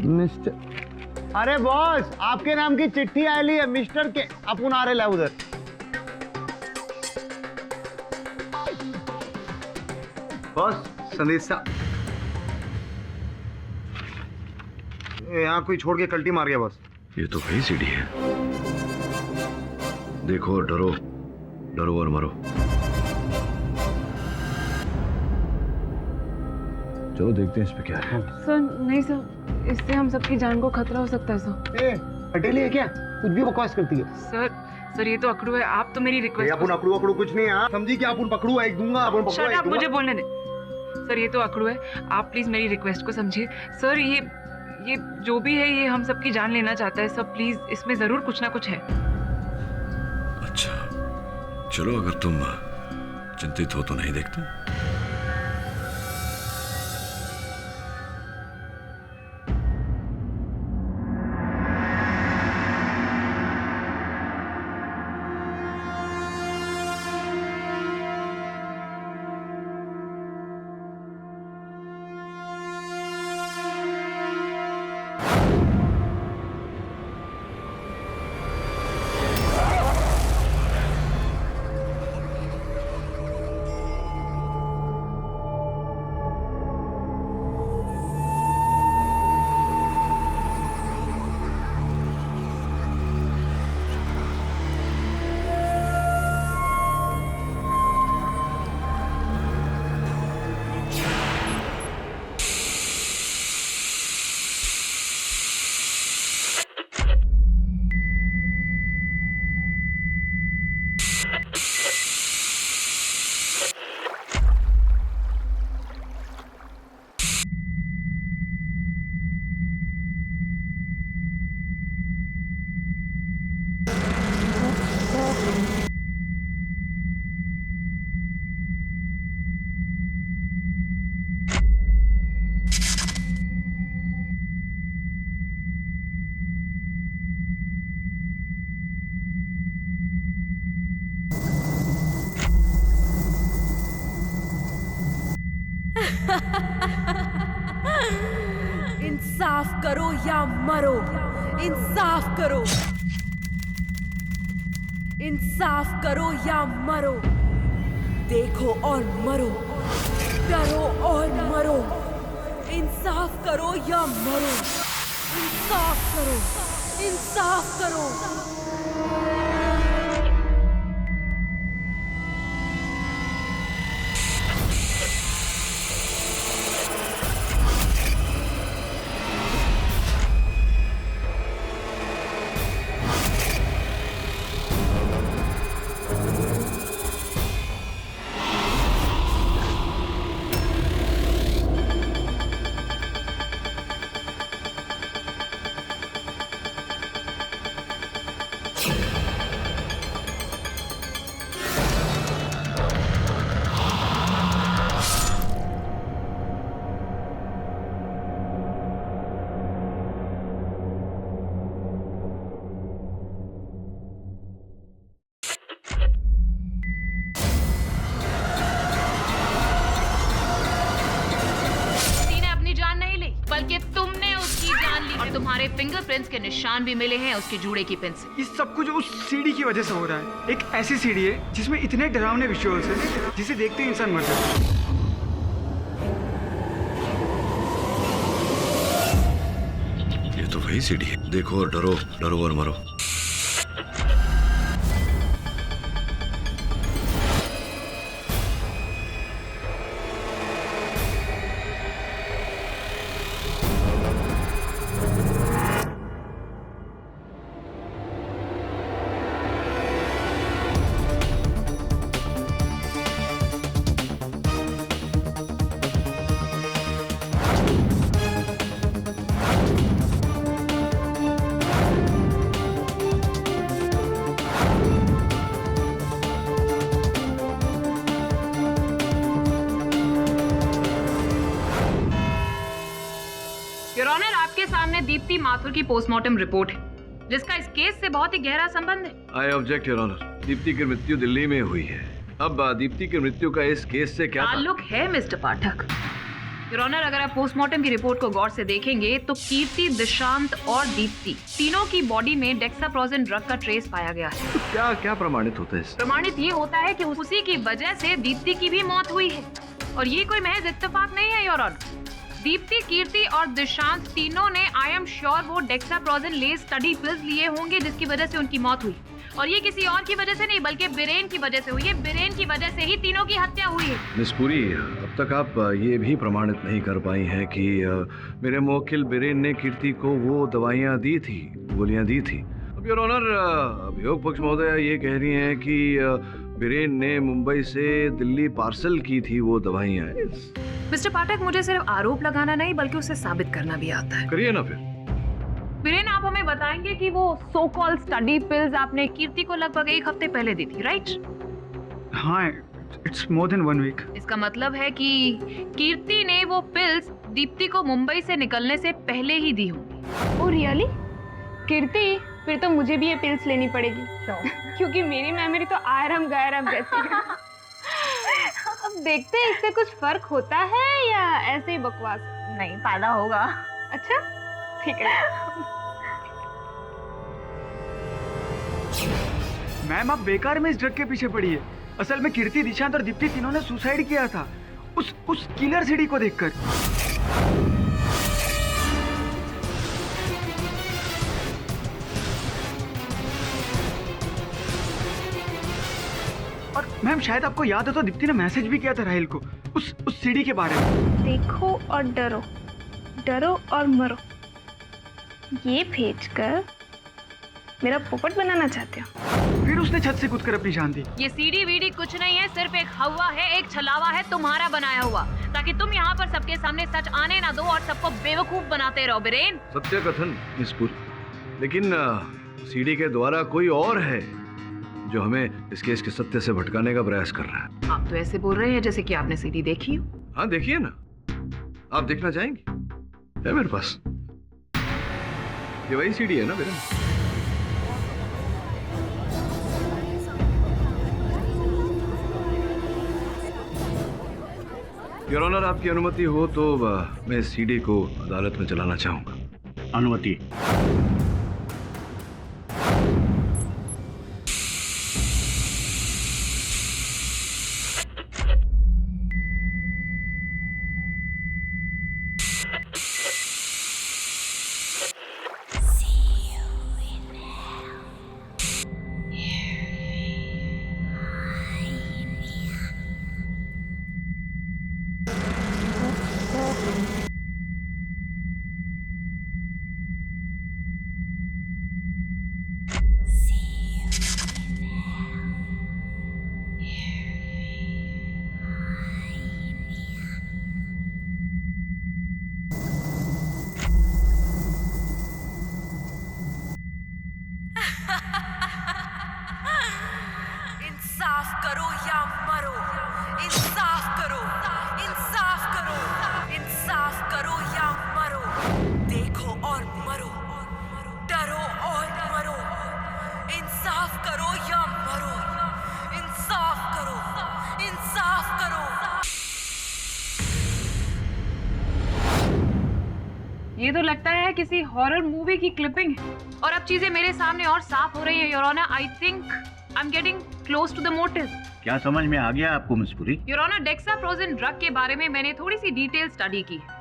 मिस्टर। अरे बॉस, आपके नाम की चिट्ठी आयली है मिस्टर के, अपन आ रहे उधर। बॉस संदेशा यहाँ कोई छोड़ के कल्टी मार गया बॉस। ये तो वही सीढ़ी है। देखो, डरो डरो और मरो। चलो देखते हैं इस पे क्या है। सर नहीं सर, इससे हम सबकी जान को खतरा हो सकता है सर। हटेली है क्या? कुछ भी बकवास करती है। सर ये तो अकड़ू है, आप तो मेरी रिक्वेस्ट। अपन अकड़ू कुछ नहीं है, समझी कि अपन पकड़ू एक दूंगा, अपन पकड़ू एक दूंगा। मुझे बोलने दे सर, ये तो अकड़ू है, आप प्लीज मेरी रिक्वेस्ट को समझिए। सर ये जो भी है, ये हम सबकी जान लेना चाहता है। सर प्लीज, इसमें जरूर कुछ ना कुछ है। अच्छा चलो, अगर तुम चिंतित हो तो नहीं देखते। इंसाफ करो या मरो, इंसाफ करो, इंसाफ करो या मरो, देखो और मरो, डरो और मरो, इंसाफ करो या मरो, इंसाफ करो, इंसाफ करो। सारे फिंगरप्रिंट्स के निशान भी मिले हैं उसके जूड़े की पिन से। ये सब कुछ उस सीडी की वजह से हो रहा है। एक ऐसी सीडी है जिसमें इतने डरावने विजुअल्स हैं जिसे देखते ही इंसान मर जाता है। ये तो वही सीडी है। देखो और डरो, डरो और मरो। योर ऑनर, आपके सामने दीप्ति माथुर की पोस्टमार्टम रिपोर्ट है जिसका इस केस से बहुत ही गहरा संबंध है। I object your honour. Deepti की मृत्यु दिल्ली में हुई है। अब दीप्ति की मृत्यु का इस केस से क्या ताल्लुक है मिस्टर पाठक? योर ऑनर, अगर आप पोस्टमार्टम की रिपोर्ट को गौर से देखेंगे तो कीर्ति, दिशांत और दीप्ति तीनों की बॉडी में डेक्साप्रोजेन ड्रग का ट्रेस पाया गया है। तो क्या क्या प्रमाणित होता है? प्रमाणित ये होता है कि उसी की वजह से दीप्ति की भी मौत हुई है और ये कोई महज इत्तेफाक नहीं है योर ऑनर। दीप्ति, कीर्ति और दिशांत तीनों ने आई एम श्योर वो डेक्साप्रोजेन लेस स्टडी पिल्स लिए होंगे जिसकी वजह से उनकी मौत हुई। और ये किसी और की वजह से नहीं बल्कि बीरेन की वजह से हुई है। बीरेन की वजह से ही तीनों की हत्या हुई है। मिस पुरी, अब तक आप ये भी प्रमाणित नहीं कर पाई हैं कि मेरे मुवक्किल बीरेन ने कीर्ति को वो दवाइयाँ दी थी, गोलियाँ दी थी। अब योर ऑनर, अभियोग पक्ष महोदय ये कह रही हैं कि बीरेन ने मुंबई से दिल्ली पार्सल की थी वो दवाइयाँ। मिस्टर पाठक, मुझे सिर्फ आरोप लगाना नहीं बल्कि उसे साबित करना भी आता है। करिए ना फिर। बीरेन, आप हमें बताएंगे कि वो सो कॉल्ड स्टडी पिल्स आपने कीर्ति को लगभग 1 हफ्ते पहले दी थी, राइट? हाँ, इट्स मोर देन 1 वीक। इसका मतलब है कि कीर्ति ने वो पिल्स दीप्ति को मुंबई से निकलने से पहले ही दी होंगी। Oh really? कीर्ति, फिर तो मुझे भी ये पिल्स लेनी पड़ेगी क्योंकि मेरी मेमोरी तो आयरम गैरम जैसी है। अब देखते हैं इससे कुछ फर्क होता है या ऐसे ही बकवास? नहीं, फायदा होगा। अच्छा, ठीक है। मैम, आप बेकार में इस ड्रग के पीछे पड़ी है। असल में कीर्ति, दिशांत और दीप्ति तीनों ने सुसाइड किया था उस किलर सीडी को देखकर। और मैम, शायद आपको याद हो तो दीप्ति ने मैसेज भी किया था राहिल को उस सीडी के बारे में। देखो और डरो, डरो और मरो, ये भेजकर मेरा पोपट बनाना चाहते हो? फिर उसने छत से कूदकर अपनी जान दी। ये सीडी वीडी कुछ नहीं है, सिर्फ एक हवा है, एक छलावा है तुम्हारा बनाया हुआ, ताकि तुम यहाँ पर सबके सामने सच आने ना दो और सबको बेवकूफ बनाते रहो। बीरेन, सत्य कथन मिस पुरी, लेकिन सीडी के द्वारा कोई और है जो हमें इस केस के सत्य से भटकाने का प्रयास कर रहा है। आप तो ऐसे बोल रहे हैं जैसे कि आपने सीडी देखी हो। हाँ, देखिए ना। आप देखना चाहेंगे? है मेरे पास। ये वही सीडी है ना मेरे? योर ऑनर, आपकी अनुमति हो तो मैं इस सीडी को अदालत में चलाना चाहूंगा। अनुमति। इंसाफ करो या मरो, इंसाफ करो, इंसाफ करो, इंसाफ करो या मरो, देखो और मरो, डरो और मरो, इंसाफ करो या मरो, इंसाफ करो, इंसाफ करो। ये तो लगता है किसी हॉरर मूवी की क्लिपिंग है और अब चीजें मेरे सामने और साफ हो रही है your honour. I think I am getting close to the motive. क्या समझ में आ गया आपको मिस पुरी? योर ऑनर, डेक्साप्रोजिन ड्रग के बारे में मैंने थोड़ी सी डिटेल स्टडी की है।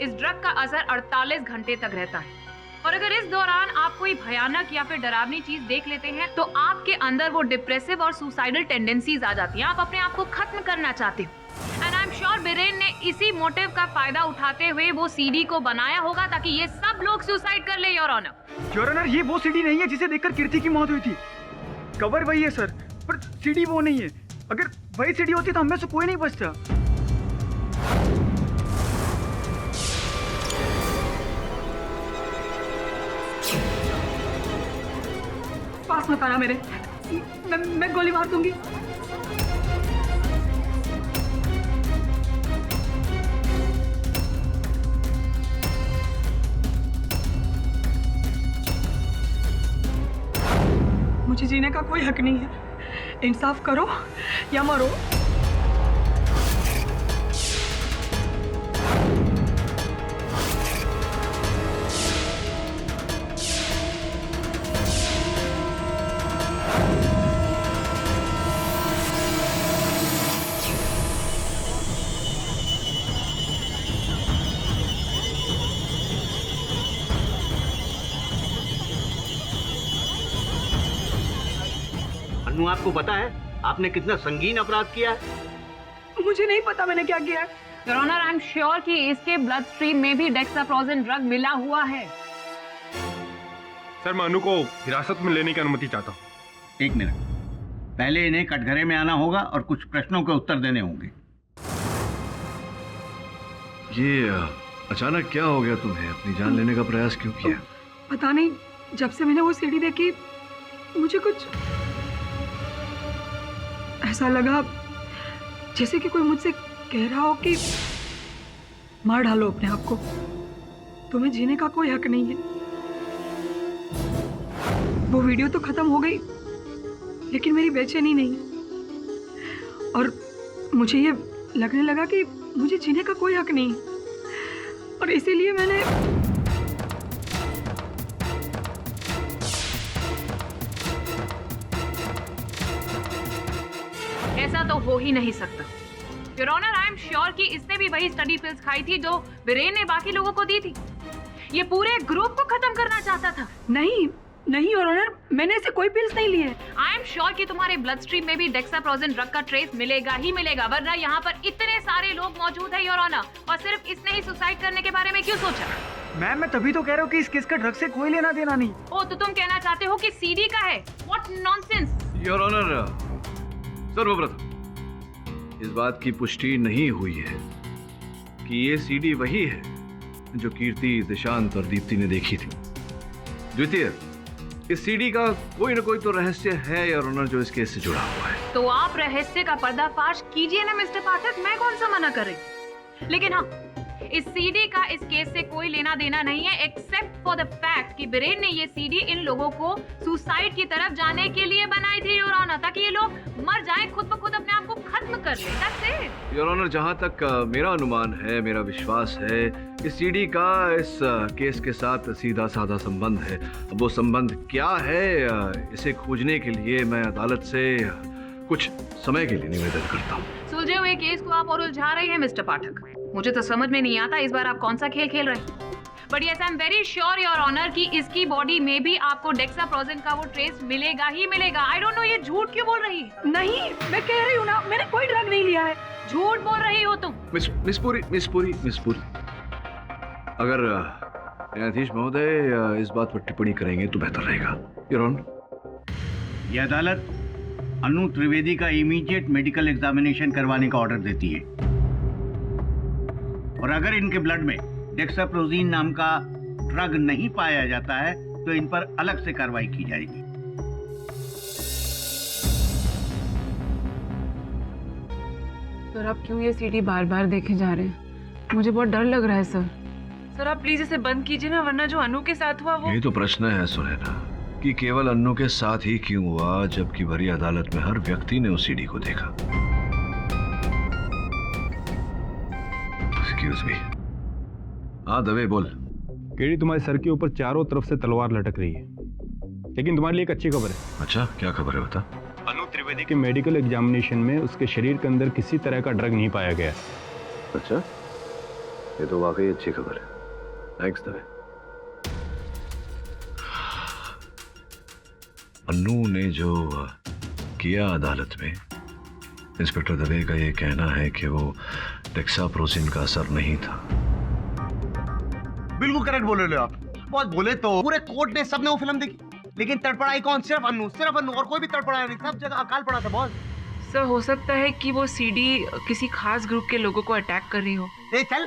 इस ड्रग का असर 48 घंटे तक रहता है और अगर इस दौरान आप कोई भयानक या फिर डरावनी चीज देख लेते हैं तो आपके अंदर वो डिप्रेसिव और सुसाइडल टेंडेंसीज आ जाती हैं। आप अपने आप को खत्म करना चाहते हो। And I am sure villain ने इसी मोटिव का फायदा उठाते हुए वो सीडी को बनाया होगा ताकि ये सब लोग सुसाइड कर ले योर ऑनर। योर ऑनर, ये वो सीडी नहीं है जिसे देखकर कीर्ति की मौत हुई थी। कवर वही है सर, पर सीडी वो नहीं है। अगर वही सीडी होती तो हमें से कोई नहीं बचता। पास मत आना मेरे, मैं गोली मार दूंगी। मुझे जीने का कोई हक नहीं है। इंसाफ करो या मरो। अन्नू, आपको पता है आपने कितना संगीन अपराध किया है? मुझे नहीं पता मैंने क्या किया है। Your honour, I am sure कि इसके ब्लड स्ट्रीम में भी डेक्साप्रोजिन ड्रग मिला हुआ है। सर, मैं अनु को हिरासत में लेने की अनुमति चाहता हूँ। एक मिनट, पहले इन्हें कटघरे में आना होगा और कुछ प्रश्नों के उत्तर देने होंगे। ये अचानक क्या हो गया तुम्हें? अपनी जान लेने का प्रयास क्यों किया? पता नहीं, जब से मैंने वो सीडी देखी मुझे कुछ ऐसा लगा जैसे कि कोई मुझसे कह रहा हो कि मार डालो अपने आप को, तुम्हें जीने का कोई हक नहीं है। वो वीडियो तो खत्म हो गई लेकिन मेरी बेचैनी नहीं, और मुझे ये लगने लगा कि मुझे जीने का कोई हक नहीं, और इसीलिए मैंने ऐसा तो हो ही नहीं सकता। Your honour, I am sure कि इसने भी वही स्टडी पिल्स खाई थी जो वीरेन ने बाकी लोगों को दी थी। ये पूरे ग्रुप को खत्म करना चाहता था। नहीं नहीं योर ऑनर, मैंने ऐसे कोई पिल्स नहीं लिए। आई एम श्योर कि तुम्हारे ब्लड स्ट्रीम में भी डेक्साप्रोजिन ड्रग का ट्रेस मिलेगा ही मिलेगा, वरना यहाँ पर इतने सारे लोग मौजूद है योर ऑनर, और सिर्फ इसने ही सुसाइड करने के बारे में क्यों सोचा? मैम, मैं तभी तो कह रहा हूँ कि इस केस का ड्रग से कोई लेना देना नहीं। ओ, तो तुम कहना चाहते हो कि सीडी का है? What nonsense. योर ऑनर, सर्वप्रथम इस बात की पुष्टि नहीं हुई है कि ये सीडी वही है जो कीर्ति, दिशांत और दीप्ति ने देखी थी। द्वितीय, इस सीडी का कोई ना कोई तो रहस्य है योर ऑनर जो इस केस से जुड़ा हुआ है। तो आप रहस्य का पर्दाफाश कीजिए ना मिस्टर पाठक, मैं कौन सा मना कर रही। लेकिन हाँ, इस सीडी का इस केस से कोई लेना देना नहीं है, एक्सेप्ट फॉर द फैक्ट कि बिरेन ने ये सीडी इन लोगों को सुसाइड की तरफ जाने के लिए बनाई थी योर ऑनर, ताकि ये लोग मर जाएं, खुद ब खुद अपने आप को खत्म कर ले। दैट्स इट योर ऑनर, जहां तक मेरा अनुमान है, मेरा विश्वास है, इस सीडी का इस केस के साथ सीधा साधा संबंध है। अब वो संबंध क्या है, इसे खोजने के लिए मैं अदालत से कुछ समय के लिए निवेदन करता हूँ। सुलझे हुए केस को आप और उलझा रहे हैं मिस्टर पाठक। मुझे तो समझ में नहीं आता इस बार आप कौन सा खेल खेल रहे हैं। But yes, I am very sure your honour कि इसकी बॉडी में भी आपको डेक्साप्रोजिन का वो ट्रेस मिलेगा ही मिलेगा। आई डोंट नो ये झूठ क्यों बोल रही है। नहीं, मैं कह रही हूँ ना, मैंने कोई ड्रग नहीं लिया है। झूठ बोल रही हो तुम। मिस पुरी, अगर न्यायाधीश महोदय इस बात पर टिप्पणी करेंगे तो बेहतर रहेगा। योर ऑनर, यह अदालत अनु त्रिवेदी का इमीडिएट मेडिकल एग्जामिनेशन करवाने का ऑर्डर देती है, और अगर इनके ब्लड में डेक्साप्रोजिन नाम का ड्रग नहीं पाया जाता है तो इन पर अलग से कार्रवाई की जाएगी। सर, आप क्यों ये सीडी बार बार देखे जा रहे हैं? मुझे बहुत डर लग रहा है सर। सर, आप प्लीज इसे बंद कीजिए ना, वरना जो अनु के साथ हुआ वो। यही तो प्रश्न है सुनैना, कि केवल अन्नू के साथ ही क्यों हुआ, जबकि भरी अदालत में हर व्यक्ति ने उस सीडी को देखा। Excuse me. हाँ दवे बोल। केडी तुम्हारे सर के ऊपर चारों तरफ से तलवार लटक रही है। लेकिन तुम्हारे लिए एक अच्छी खबर है। अच्छा, क्या खबर है बता। अनु त्रिवेदी के मेडिकल एग्जामिनेशन में उसके शरीर के अंदर किसी तरह का ड्रग नहीं पाया गया। अच्छा, ये तो वाकई अच्छी खबर है। थैंक्स दवे। अन्नू ने जो किया अदालत में, इंस्पेक्टर दवे का ये कहना है कि वो डेक्साप्रोसिन का असर नहीं था। बिल्कुल करेक्ट बोल रहे हो आप। बहुत बोले तो पूरे कोर्ट ने, सबने वो फिल्म देखी, लेकिन तड़पड़ाई कौन? सिर्फ अन्नू और कोई भी तड़पड़ाया नहीं। सब जगह अकाल पड़ा था बॉस। सर हो सकता है कि वो सीडी किसी खास ग्रुप के लोगों को अटैक कर रही हो। चल,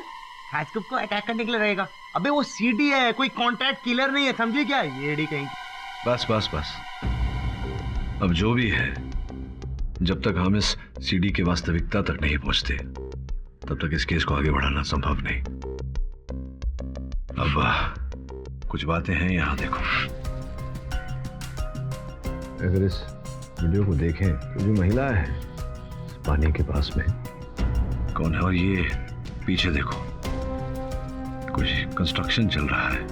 खास ग्रुप को अटैक करने के लिए रहेगा। अबे वो सीडी है, कोई कॉन्ट्रैक्ट किलर नहीं है, समझे क्या? ये कहीं। बस बस बस, अब जो भी है, जब तक हम इस सीडी की वास्तविकता तक नहीं पहुंचते तब तक इस केस को आगे बढ़ाना संभव नहीं। अब कुछ बातें हैं, यहां देखो। अगर इस वीडियो को देखें तो जो महिला है पानी के पास में कौन है, और ये पीछे देखो कुछ कंस्ट्रक्शन चल रहा है।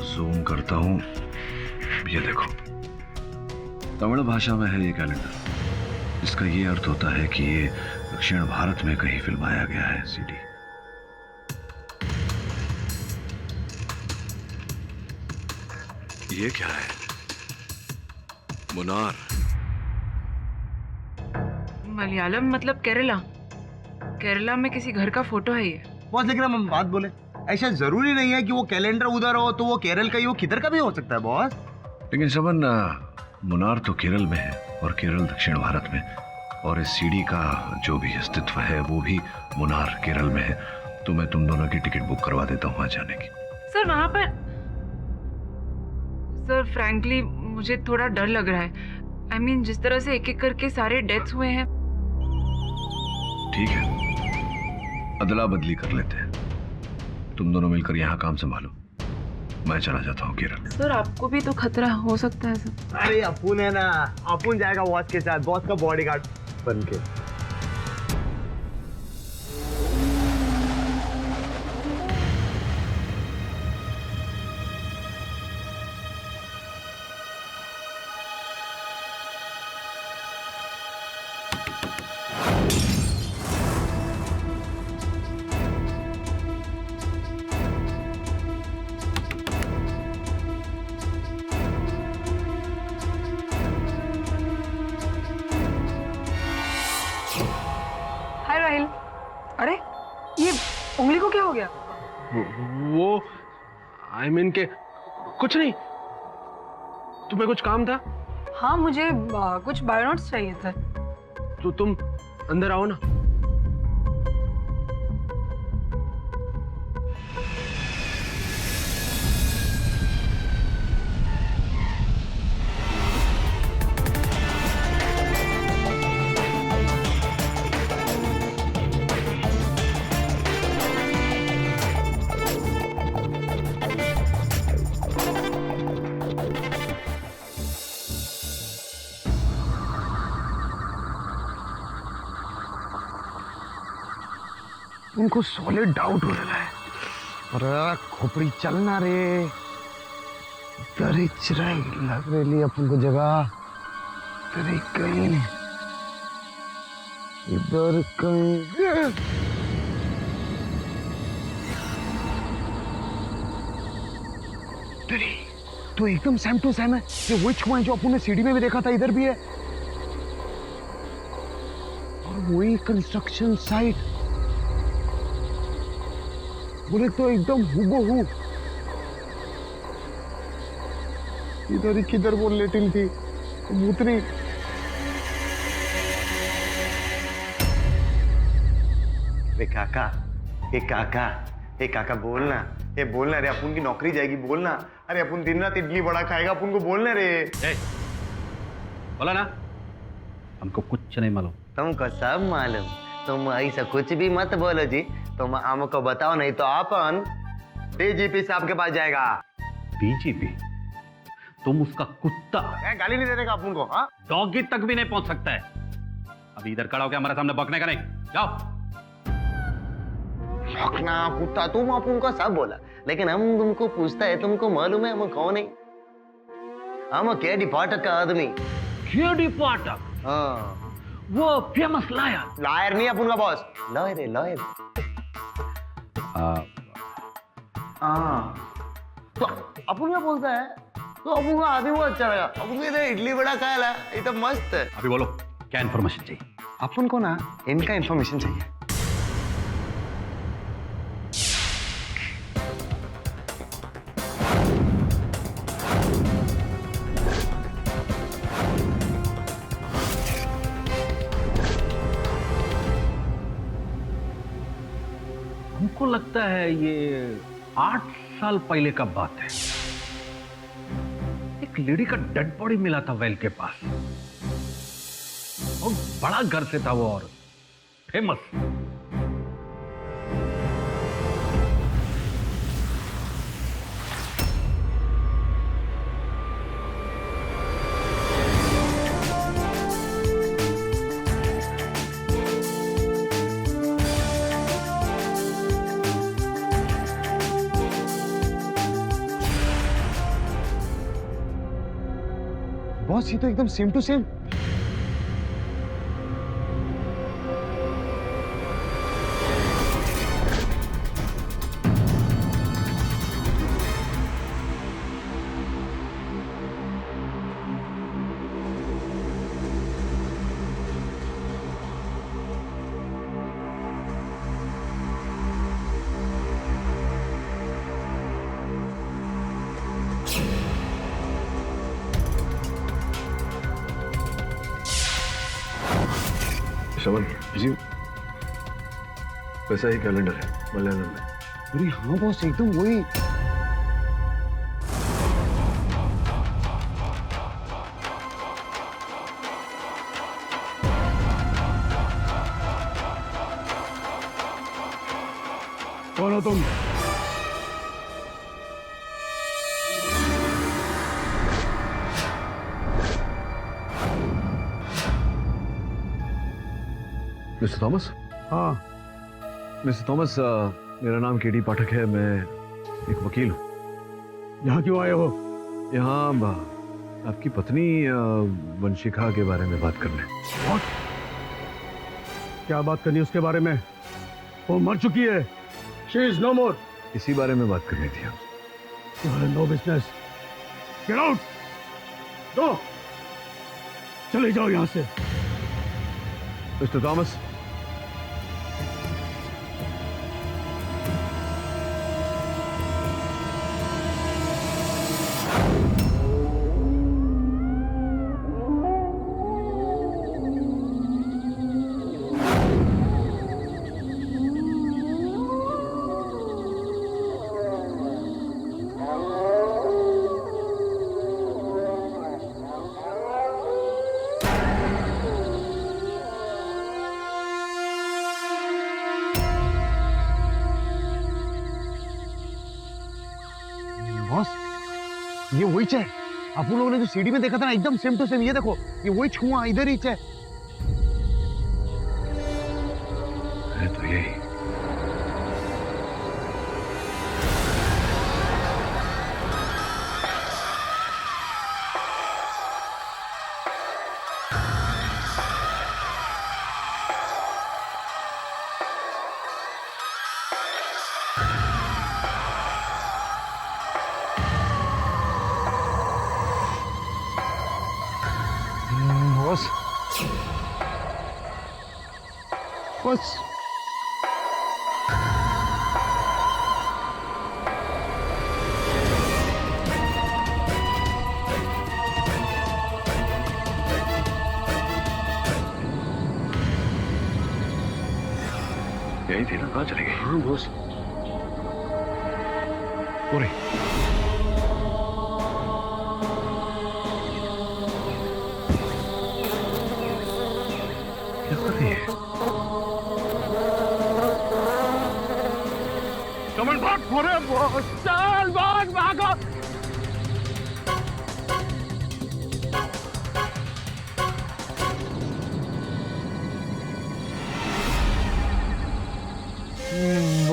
जूम करता हूं, ये देखो तमिल भाषा में है ये कैलेंडर। इसका ये अर्थ होता है कि ये दक्षिण भारत में कहीं फिल्माया गया है सीडी। ये क्या है? मुनार। मलयालम मतलब केरला में किसी घर का फोटो है ये। बॉस लेकिन हम बात बोले, ऐसा जरूरी नहीं है कि वो कैलेंडर उधर हो तो वो केरल का ही हो, किधर का भी हो सकता है बॉस। लेकिन सबन, मुनार तो केरल में है और केरल दक्षिण भारत में, और इस सीडी का जो भी अस्तित्व है वो भी मुनार केरल में है। तो मैं तुम दोनों की टिकट बुक करवा देता हूँ वहां जाने की। सर वहां पर, सर फ्रैंकली मुझे थोड़ा डर लग रहा है। I mean, जिस तरह से एक एक करके सारे डेथ्स हुए हैं। ठीक है, अदला बदली कर लेते हैं। तुम दोनों मिलकर यहाँ काम संभालो, मैं चला जाता हूँ केरल। सर आपको भी तो खतरा हो सकता है सर। अरे अपुन है ना, अपुन जाएगा बॉस के साथ, बॉस का बॉडीगार्ड बन के। अरे ये उंगली को क्या हो गया? वो आई मीन के कुछ नहीं। तुम्हें कुछ काम था? हाँ, मुझे कुछ बायोनोट्स चाहिए थे। तो तुम अंदर आओ ना। उनको सॉलिड डाउट हो रहा है। अरे खोपड़ी चलना रे, दरिच लग रही अपन को जगह। तेरे कहीं इधर कहीं तेरी तो एकदम सेम टू सेम है। ये विच पॉइंट जो अपन ने सीडी में भी देखा था, इधर भी है। और वही कंस्ट्रक्शन साइट, बोले तो एकदम हूबहू। इधर ही किधर वो लेटिल थी भूतनी। काका बोलना रे, अपन की नौकरी जाएगी, बोलना। अरे अपन दिन रात इडली बड़ा खाएगा, अपन को बोलना रे। बोला ना, हमको कुछ नहीं मालूम। तुमको सब मालूम। तुम ऐसा कुछ भी मत बोलो जी, तुम हमको बताओ, नहीं तो अपन डीजीपी साहब के पास जाएगा। डीजीपी? तुम उसका कुत्ता। गाली नहीं देने का अपन को? हाँ, डॉगी तक भी नहीं पहुंच सकता है। अभी इधर खड़ा होकर हमारे सामने बकने का नहीं। जाओ। भौंकना कुत्ता तुम आप उनको सब बोला, लेकिन हम तुमको पूछता है तुमको मालूम है हम कौन है? हम केडी पाठक का आदमी। केडी पाठक? हाँ, वो फेमस लायर। लायर नहीं अपन का बॉस, लॉयर है लॉयर। तो अपन क्या बोलता है तो अपन का आदमी वो अच्छा लगा। अपन कहते इडली बड़ा खाया ला, ये तो मस्त है। अभी बोलो क्या इन्फॉर्मेशन चाहिए? अपन को ना इनका इन्फॉर्मेशन चाहिए। हमको लगता है ये 8 साल पहले का बात है। एक लेडी का डेड बॉडी मिला था वेल के पास, और बड़ा घर से था वो और फेमस। बॉस ये तो एकदम सेम टू सेम। श्रवण जी, वैसा ही कैलेंडर है मलयालम में। अरे हाँ बॉस एकदम वही। कौन हो तुम? Mister Thomas? हाँ मिस्टर थॉमस, मेरा नाम केडी पाठक है, मैं एक वकील हूँ। यहाँ क्यों आए हो? यहाँ आपकी पत्नी वंशिका के बारे में बात करने। What? क्या बात करनी उसके बारे में? वो मर चुकी है। She is no more. इसी बारे में बात करनी थी। You have no business. Get out. Go. चले जाओ यहाँ से। मिस्टर थॉमस, ये वही है आप लोगों ने जो सीडी में देखा था ना, एकदम सेम टू सेम। ये देखो ये वही छुआ इधर ही है। तो यही बस यही थी ना, कहाँ चले गई? हाँ बॉस। पूरी क्या कर रही है? कमल भाग, चल भाग, भागो।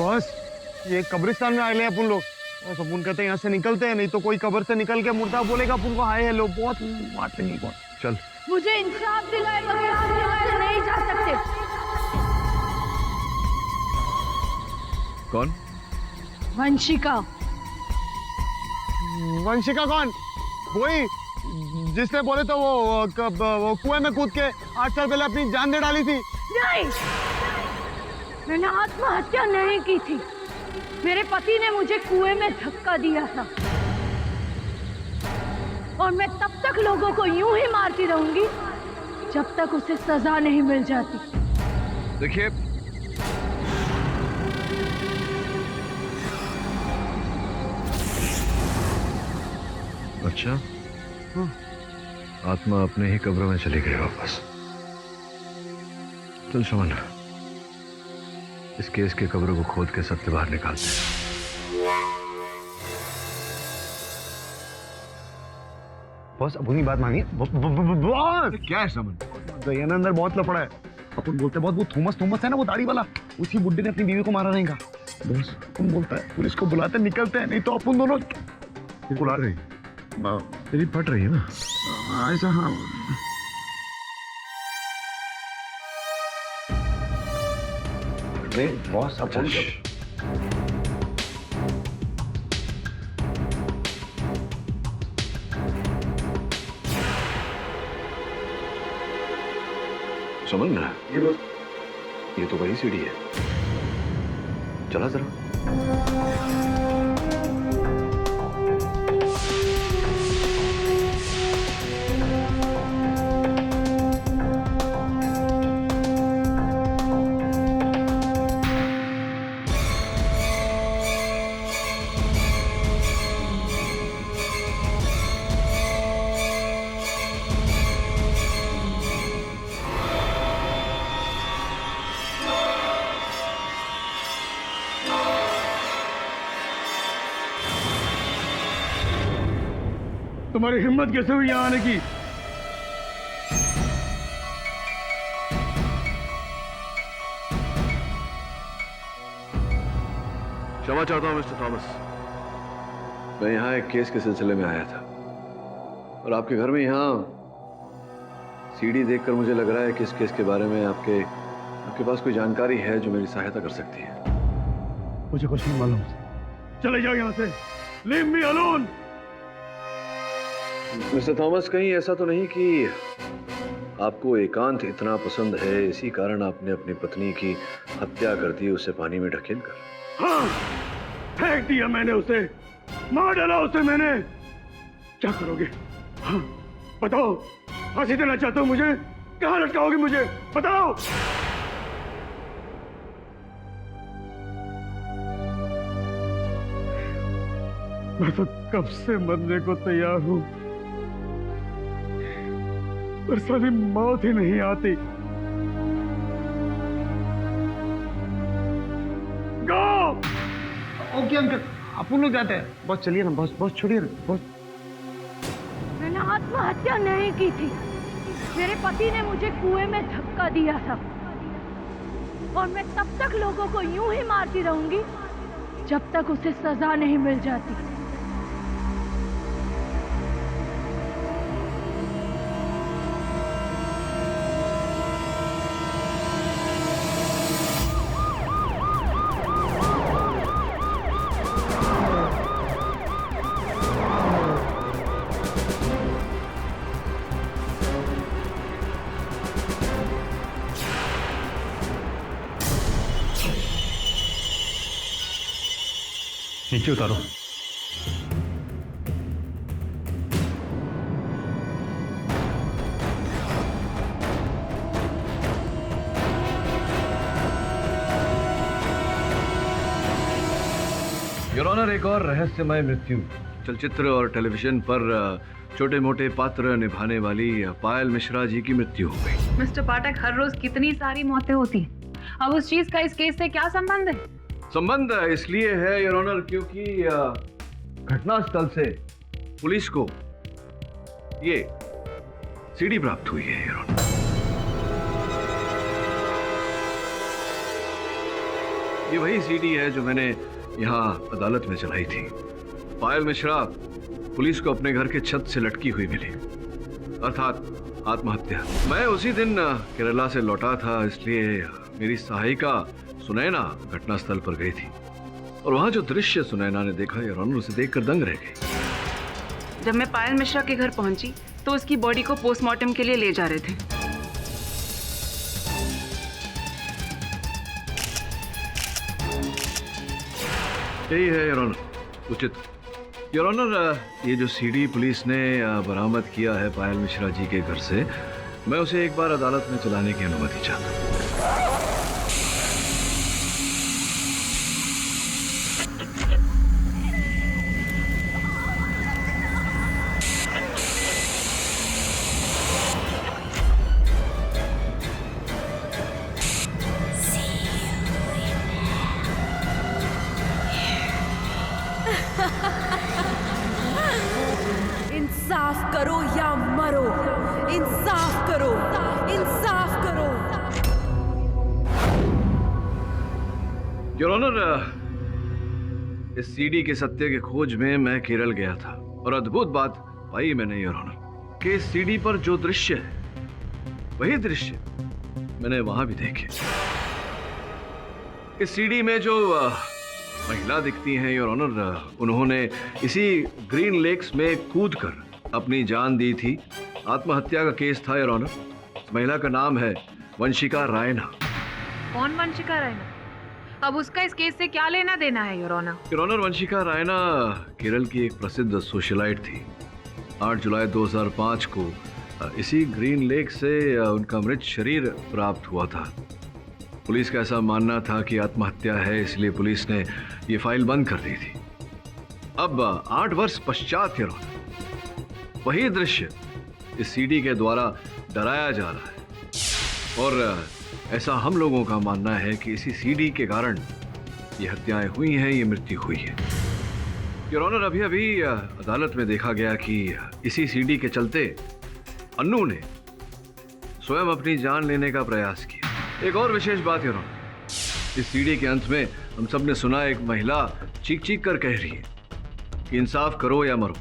बॉस ये कब्रिस्तान में आए हैं अपन लोग, बस अपन कहते हैं यहाँ से निकलते हैं, नहीं तो कोई कब्र से निकल के मुर्दा बोलेगा अपन को हाय हेलो। बहुत बात नहीं बहुत। चल मुझे इंसाफ दिलाए बगैर आप यहाँ से नहीं जा सकते। कौन? वंशिका। वंशिका कौन? वही जिसने बोले तो वो कुएं में कूद के 8 साल पहले अपनी जान दे डाली थी। नहीं, मैंने आत्महत्या नहीं की थी। मेरे पति ने मुझे कुएं में धक्का दिया था और मैं तब तक लोगों को यूं ही मारती रहूंगी जब तक उसे सजा नहीं मिल जाती। देखिए, अच्छा, आत्मा अपने ही कब्र में चली गई वापस। चल शमन, इस केस के कब्र को खोद के सत्य बाहर निकालते हैं। बॉस अपनी बात मानिए। बॉस क्या है समन? दयानंद अंदर बहुत लफड़ा है। अपन बोलते बहुत वो थॉमस है ना, वो दाढ़ी वाला, उसी बुड्ढे ने अपनी बीवी को मारा रहेगा। बॉस अपन बोलता है पुलिस को बुलाते निकलते हैं, नहीं तो अपन दोनों बुला रही तेरी फट रही है ना ऐसा। हाँ बॉस अपन समझ रहा है? ये तो वही सीढ़ी है। चला जरा। तुम्हारी हिम्मत कैसे हुई यहाँ आने की? क्षमा चाहता हूं मिस्टर थॉमस, मैं यहाँ एक केस के सिलसिले में आया था और आपके घर में यहाँ सीडी देखकर मुझे लग रहा है कि इस केस के बारे में आपके पास कोई जानकारी है जो मेरी सहायता कर सकती है। मुझे कुछ नहीं मालूम। चले जाओ यहाँ से। Leave me alone. Mister Thomas, कहीं ऐसा तो नहीं कि आपको एकांत इतना पसंद है इसी कारण आपने अपनी पत्नी की हत्या कर दी, उसे पानी में ढकेल कर? हाँ, फेंक दिया मैंने उसे, मार डाला उसे मैंने। क्या करोगे? हाँ, बताओ। फांसी देना चाहते हो मुझे? कहाँ लटकाओगे मुझे? बताओ। मैं तो कब से मरने को तैयार हूं, पर सारी मौत ही नहीं आती। गो! ओके अंकल, अपन लोग जाते हैं। बस चलिए ना, बस छोड़िए ना, बस। मैंने आत्महत्या नहीं की थी। मेरे पति ने मुझे कुएं में धक्का दिया था और मैं तब तक लोगों को यूं ही मारती रहूंगी जब तक उसे सजा नहीं मिल जाती। नीचे उतारो। योर ऑनर, एक और रहस्यमय मृत्यु। चलचित्र और टेलीविजन पर छोटे मोटे पात्र निभाने वाली पायल मिश्रा जी की मृत्यु हो गई। मिस्टर पाठक, हर रोज कितनी सारी मौतें होती हैं। अब उस चीज का इस केस से क्या संबंध है? संबंध इसलिए है योर ऑनर क्योंकि घटनास्थल से पुलिस को ये सीडी प्राप्त हुई है योर ऑनर। ये वही सीडी है जो मैंने यहाँ अदालत में चलाई थी। पायल मिश्रा पुलिस को अपने घर के छत से लटकी हुई मिली, अर्थात आत्महत्या। मैं उसी दिन केरला से लौटा था, इसलिए मेरी सहायिका सुनैना घटनास्थल पर गई थी और वहां जो दृश्य सुनैना ने देखा, ये ऑनर उसे देखकर दंग रह गई। जब मैं पायल मिश्रा के घर पहुंची तो उसकी बॉडी को पोस्टमार्टम के लिए ले जा रहे थे। यही है योर ऑनर, उचित। योर ऑनर, ये जो सीडी पुलिस ने बरामद किया है पायल मिश्रा जी के घर से, मैं उसे एक बार अदालत में चलाने की अनुमति चाहता हूँ। इंसाफ करो या मरो, इंसाफ करो, इंसाफ करो। योर ऑनर, इस सीडी के सत्य के खोज में मैं केरल गया था और अद्भुत बात पाई मैंने योर ऑनर कि इस सीडी पर जो दृश्य है वही दृश्य मैंने वहां भी देखे। इस सीडी में जो महिला दिखती हैं योर ऑनर, उन्होंने इसी ग्रीन लेक्स में कूदकर अपनी जान दी थी। आत्महत्या का केस था योर ऑनर। महिला का नाम है वंशिका रायना। कौन वंशिका रायना? अब उसका इस केस से क्या लेना देना है your honour? Your honour, Vanshika Raina Kerala की एक प्रसिद्ध सोशलाइट थी। 8 जुलाई 2005 को इसी ग्रीन लेक से उनका मृत शरीर प्राप्त हुआ था। पुलिस का ऐसा मानना था कि आत्महत्या है, इसलिए पुलिस ने ये फाइल बंद कर दी थी। अब 8 वर्ष पश्चात योर ऑनर वही दृश्य इस सीडी के द्वारा डराया जा रहा है और ऐसा हम लोगों का मानना है कि इसी सीडी के कारण ये हत्याएं हुई हैं, ये मृत्यु हुई है। योर ऑनर, अभी अभी अदालत में देखा गया कि इसी सीडी के चलते अन्नू ने स्वयं अपनी जान लेने का प्रयास किया। एक और विशेष बात योर ऑनर, इस सीडी के अंत में हम सब ने सुना एक महिला चीख चीख कर कह रही है कि इंसाफ करो या मरो।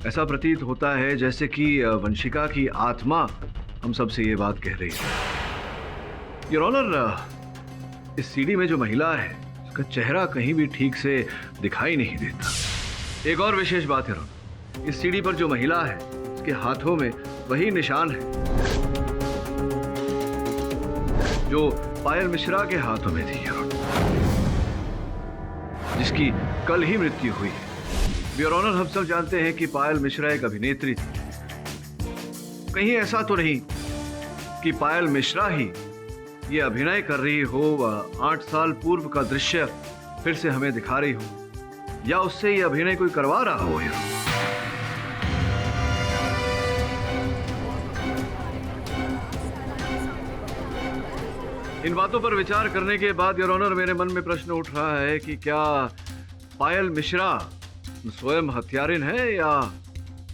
ऐसा प्रतीत होता है जैसे कि वंशिका की आत्मा हम सब से ये बात कह रही है। योर ऑनर, इस सीडी में जो महिला है उसका चेहरा कहीं भी ठीक से दिखाई नहीं देता। एक और विशेष बात योर ऑनर, इस सीडी पर जो महिला है उसके हाथों में वही निशान है जो पायल मिश्रा के हाथों में थी योर ऑनर, जिसकी कल ही मृत्यु हुई है। योर ऑनर, हम सब जानते हैं कि पायल मिश्रा एक अभिनेत्री थी। कहीं ऐसा तो नहीं कि पायल मिश्रा ही ये अभिनय कर रही हो, 8 साल पूर्व का दृश्य फिर से हमें दिखा रही हो, या उससे ये अभिनय कोई करवा रहा हो। इन बातों पर विचार करने के बाद योर ऑनर मेरे मन में प्रश्न उठ रहा है कि क्या पायल मिश्रा स्वयं हत्यारिन है या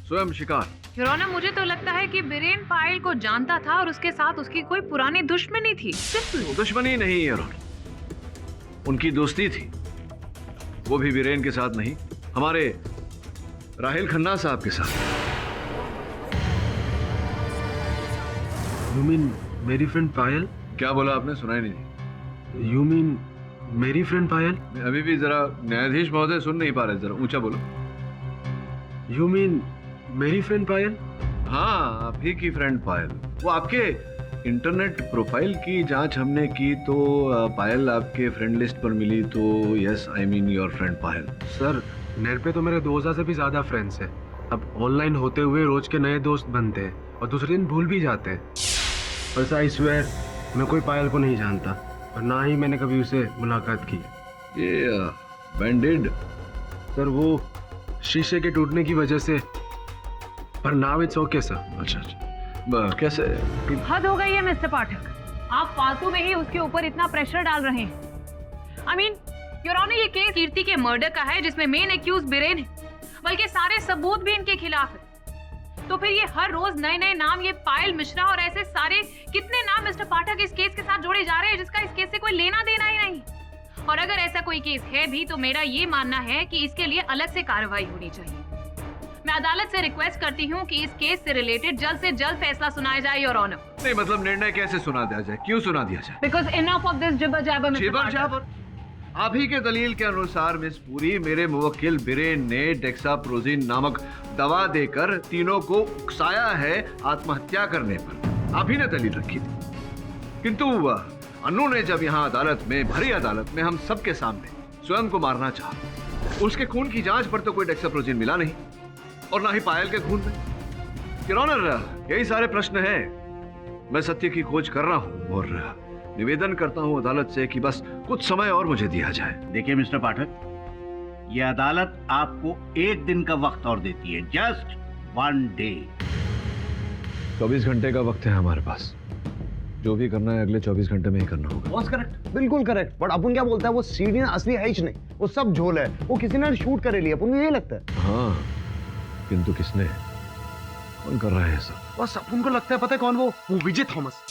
स्वयं शिकार? योर ऑनर, मुझे तो लगता है कि बीरेन पायल को जानता था और उसके साथ उसकी कोई पुरानी दुश्मनी थी। दुश्मनी नहीं योर ऑनर, उनकी दोस्ती थी, वो भी बीरेन के साथ नहीं, हमारे राहिल खन्ना साहब के साथ। You mean मेरी फ्रेंड पायल? क्या बोला आपने? सुनाई नहीं। You mean मेरी फ्रेंड पायल? अभी भी जरा न्यायाधीश महोदय सुन नहीं पा रहे, जरा ऊंचा बोलो। You mean मेरी फ्रेंड पायल? हाँ, आप ही की फ्रेंड पायल। वो आपके इंटरनेट प्रोफाइल की जांच हमने की तो पायल आपके फ्रेंड लिस्ट पर मिली, तो yes, I mean your friend Payal. Sir, net पे तो मेरे 2000 से भी ज्यादा फ्रेंड्स हैं। अब ऑनलाइन होते हुए रोज के नए दोस्त बनते हैं और दूसरे दिन भूल भी जाते हैं। बस आई स्वेयर, मैं कोई पायल को नहीं जानता और ना ही मैंने कभी उसे मुलाकात की। ये बैंडेड? सर, वो शीशे के टूटने की वजह से, पर नाउ इट्स ओके सर। अच्छा, कैसे? हद हो गई है मिस्टर पाठक, आप फालतू में ही उसके ऊपर इतना प्रेशर डाल रहे हैं। आई मीन योर ऑनर, ये केस कीर्ति के मर्डर का है जिसमें मेन एक्यूज बीरेन है, बल्कि सारे सबूत भी इनके खिलाफ है। तो फिर ये हर रोज नए नए नाम, ये पायल मिश्रा और ऐसे सारे कितने नाम मिस्टर पाठक इस केस के साथ जोड़े जा रहे हैं जिसका इस केस से कोई लेना देना ही नहीं। और अगर ऐसा कोई केस है भी तो मेरा ये मानना है कि इसके लिए अलग से कार्रवाई होनी चाहिए। मैं अदालत से रिक्वेस्ट करती हूँ कि इस केस से रिलेटेड जल्द से जल्द फैसला सुनाया जाए योर ऑनर। नहीं मतलब निर्णय कैसे सुना दिया जाए, क्यों सुना दिया जाए? Because enough of this jibber jabber mister jibber jabber? आप ही के दलील के अनुसार मिस पूरी, मेरे मुवक्किल बीरेन ने डेक्साप्रोजिन नामक दवा देकर तीनों को उकसाया है आत्महत्या करने पर। आप ही ने दलील रखी थी, किंतु अनु ने जब यहाँ अदालत में, भरी अदालत में हम सबके सामने स्वयं को मारना चाहा, उसके खून की जांच पर तो कोई डेक्साप्रोजिन मिला नहीं और ना ही पायल के खून में। योर ऑनर, यही सारे प्रश्न हैं। मैं सत्य की खोज कर रहा हूं और निवेदन करता हूं अदालत से कि बस कुछ समय और मुझे दिया जाए। देखिए मिस्टर पाठक, ये अदालत आपको 1 दिन का वक्त और देती है, जस्ट 1 डे। 24 घंटे का वक्त है हमारे पास। जो भी करना है अगले 24 घंटे में ही करना होगा। बॉस करेक्ट, बिल्कुल करेक्ट। बट अपन क्या बोलता है, वो सीढ़ी ना असली है ही नहीं, वो सब झोल है, वो किसी ने शूट करे लिया, अपन को यही लगता है। हाँ, किंतु किसने, कौन कर रहा है सब? बस अपन को लगता है, पता है कौन वो विजय थॉमस।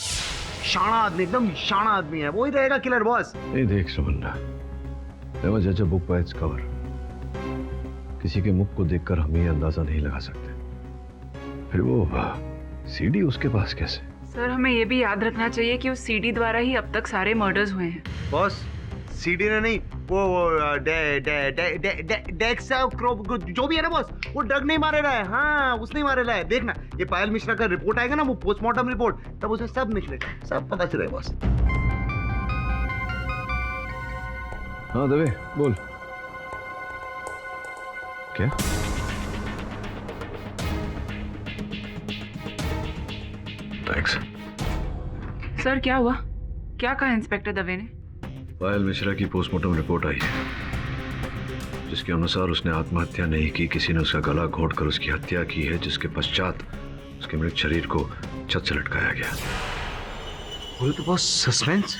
शाना आदमी, एकदम शाना आदमी है, वो ही रहेगा किलर बॉस। नहीं देख Somanna, never judge a book by its cover। किसी के मुख को देखकर हम ये अंदाजा नहीं लगा सकते। फिर वो सीडी उसके पास कैसे? सर हमें ये भी याद रखना चाहिए कि उस सीडी द्वारा ही अब तक सारे मर्डर्स हुए हैं। बॉस सीडी ने नहीं, वो जो भी है ना बॉस, वो डग नहीं मारे रहा है। हाँ, उसने मारे रहा है। देखना, ये पायल मिश्रा का रिपोर्ट आएगा ना, वो पोस्टमार्टम रिपोर्ट, तब उसे सब निकलेगा, सब पता चलेगा बॉस। हाँ दवे, बोल। क्या? थैंक्स। सर क्या हुआ, क्या कहा इंस्पेक्टर दवे ने? पायल मिश्रा की पोस्टमार्टम रिपोर्ट आई है, जिसके अनुसार उसने आत्महत्या नहीं की, किसी ने उसका गला घोंटकर उसकी हत्या की है, जिसके पश्चात उसके मृत शरीर को छत से लटकाया गया। बोले तो बॉस सस्पेंस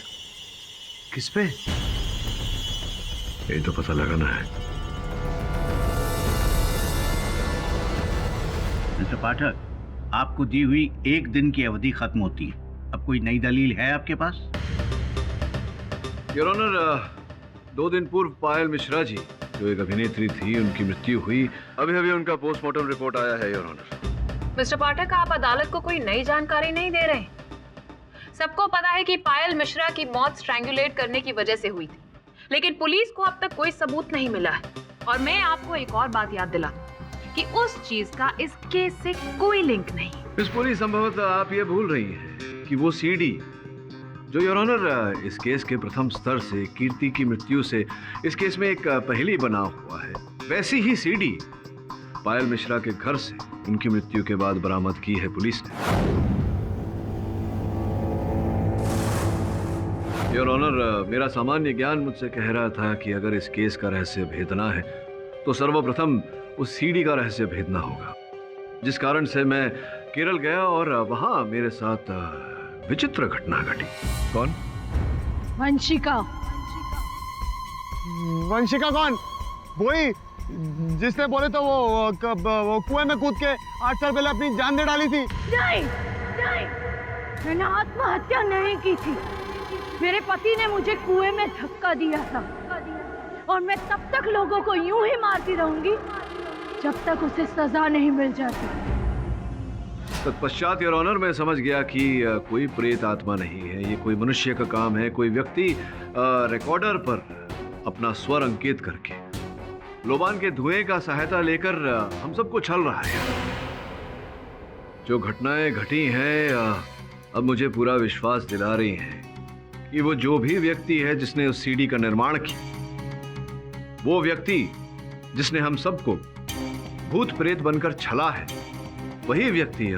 किस पे? यही तो पता लगाना है। मिस्टर पाठक, आपको दी हुई 1 दिन की अवधि खत्म होती है। अब कोई नई दलील है आपके पास? योर ऑनर, 2 दिन पूर्व पायल मिश्रा जी, जो एक अभिनेत्री थी, उनकी मृत्यु हुई। अभी उनका पोस्टमार्टम रिपोर्ट आया है योर ऑनर। मिस्टर पाठक, आप अदालत को कोई नई जानकारी नहीं दे रहे। सबको पता है कि पायल मिश्रा की मौत स्ट्रैंगुलेट करने की वजह से हुई थी, लेकिन पुलिस को अब तक कोई सबूत नहीं मिला है। और मैं आपको एक और बात याद दिला कि उस चीज का इस केस से कोई लिंक नहीं। मिस पूरी, संभवतः आप ये भूल रही हैं कि वो सीडी जो योर ऑनर इस केस के प्रथम स्तर से, कीर्ति की मृत्यु से इस केस में एक पहेली बना हुआ है, वैसी ही सीडी पायल मिश्रा के घर से उनकी मृत्यु के बाद बरामद की है पुलिस ने। योर ऑनर, मेरा सामान्य ज्ञान मुझसे कह रहा था कि अगर इस केस का रहस्य भेदना है तो सर्वप्रथम उस सीडी का रहस्य भेदना होगा, जिस कारण से मैं केरल गया और वहां मेरे साथ विचित्र घटना घटी। कौन? वंशिका। वंशिका कौन? वही जिसने बोले तो वो कुएं में कूद के 8 साल पहले अपनी जान दे डाली थी। नहीं, मैंने आत्महत्या नहीं की थी। मेरे पति ने मुझे कुएं में धक्का दिया था और मैं तब तक लोगों को यूं ही मारती रहूंगी जब तक उसे सजा नहीं मिल जाती। तत्पश्चात योर ऑनर मैं समझ गया कि कोई प्रेत आत्मा नहीं है, ये कोई मनुष्य का काम है। कोई व्यक्ति रिकॉर्डर पर अपना स्वर अंकित करके लोबान के धुएं का सहायता लेकर हम सबको छल रहा है। जो घटनाएं घटी हैं अब मुझे पूरा विश्वास दिला रही हैं कि वो जो भी व्यक्ति है जिसने उस सीडी का निर्माण किया, वो व्यक्ति जिसने हम सबको भूत प्रेत बनकर छला है, वही व्यक्ति है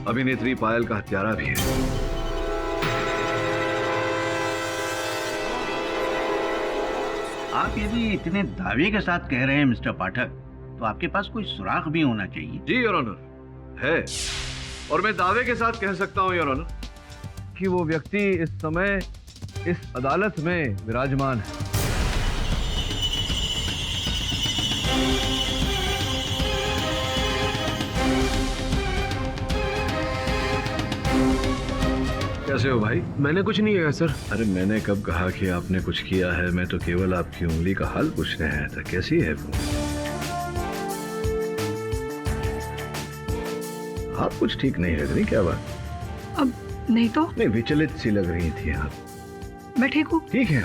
अभिनेत्री पायल का हत्यारा भी है। आप यदि इतने दावे के साथ कह रहे हैं मिस्टर पाठक, तो आपके पास कोई सुराग भी होना चाहिए। जी योर ऑनर, है। और मैं दावे के साथ कह सकता हूं योर ऑनर कि वो व्यक्ति इस समय इस अदालत में विराजमान है। क्या कैसे हो भाई? मैंने कुछ नहीं किया सर। अरे मैंने कब कहा कि आपने कुछ किया है? मैं तो केवल आपकी उंगली का हाल पूछने आया था। कैसी है वो? आप कुछ ठीक नहीं लग रही, क्या बात? अब नहीं तो नहीं, विचलित सी लग रही थी आप। मैं ठीक हूँ। ठीक है,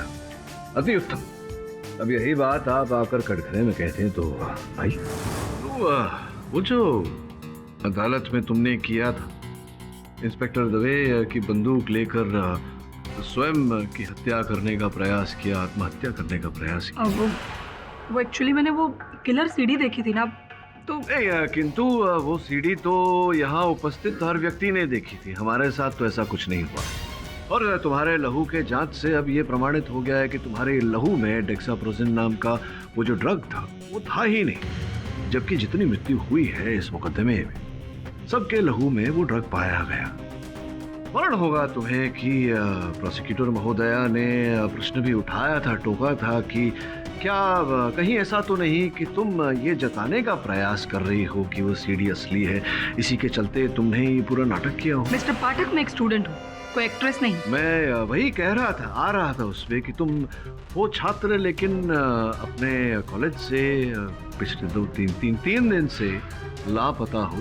अति उत्तम। अब यही बात आप आकर कटघरे में कहते हैं तो भाई, तो वो जो अदालत में तुमने किया था, इंस्पेक्टर दवे की बंदूक लेकर स्वयं की हत्या करने का प्रयास किया, आत्महत्या करने का प्रयास किया। वो एक्चुअली मैंने वो किलर सीडी देखी थी ना, तो नहीं, किंतु वो सीडी तो यहाँ उपस्थित हर व्यक्ति ने देखी थी। हमारे साथ तो ऐसा कुछ नहीं हुआ। और तुम्हारे लहू के जांच से अब ये प्रमाणित हो गया है कि तुम्हारे लहू में डेक्साप्रोजिन नाम का वो जो ड्रग था वो था ही नहीं। जबकि जितनी मृत्यु हुई है इस मुकदमे में, सबके लहू में वो ड्रग पाया गया। स्मरण होगा तुम्हें कि प्रोसिक्यूटर महोदया ने प्रश्न भी उठाया था, टोका था कि क्या कहीं ऐसा तो नहीं कि तुम ये जताने का प्रयास कर रही हो कि वो सीडी असली है, इसी के चलते तुमने ये पूरा नाटक किया हो? मिस्टर पाठक, मैं एक स्टूडेंट हूँ, कोई एक्ट्रेस नहीं। मैं वही कह रहा था, आ रहा था उसमें कि तुम वो छात्र लेकिन अपने कॉलेज से पिछले तीन दिन से लापता हो।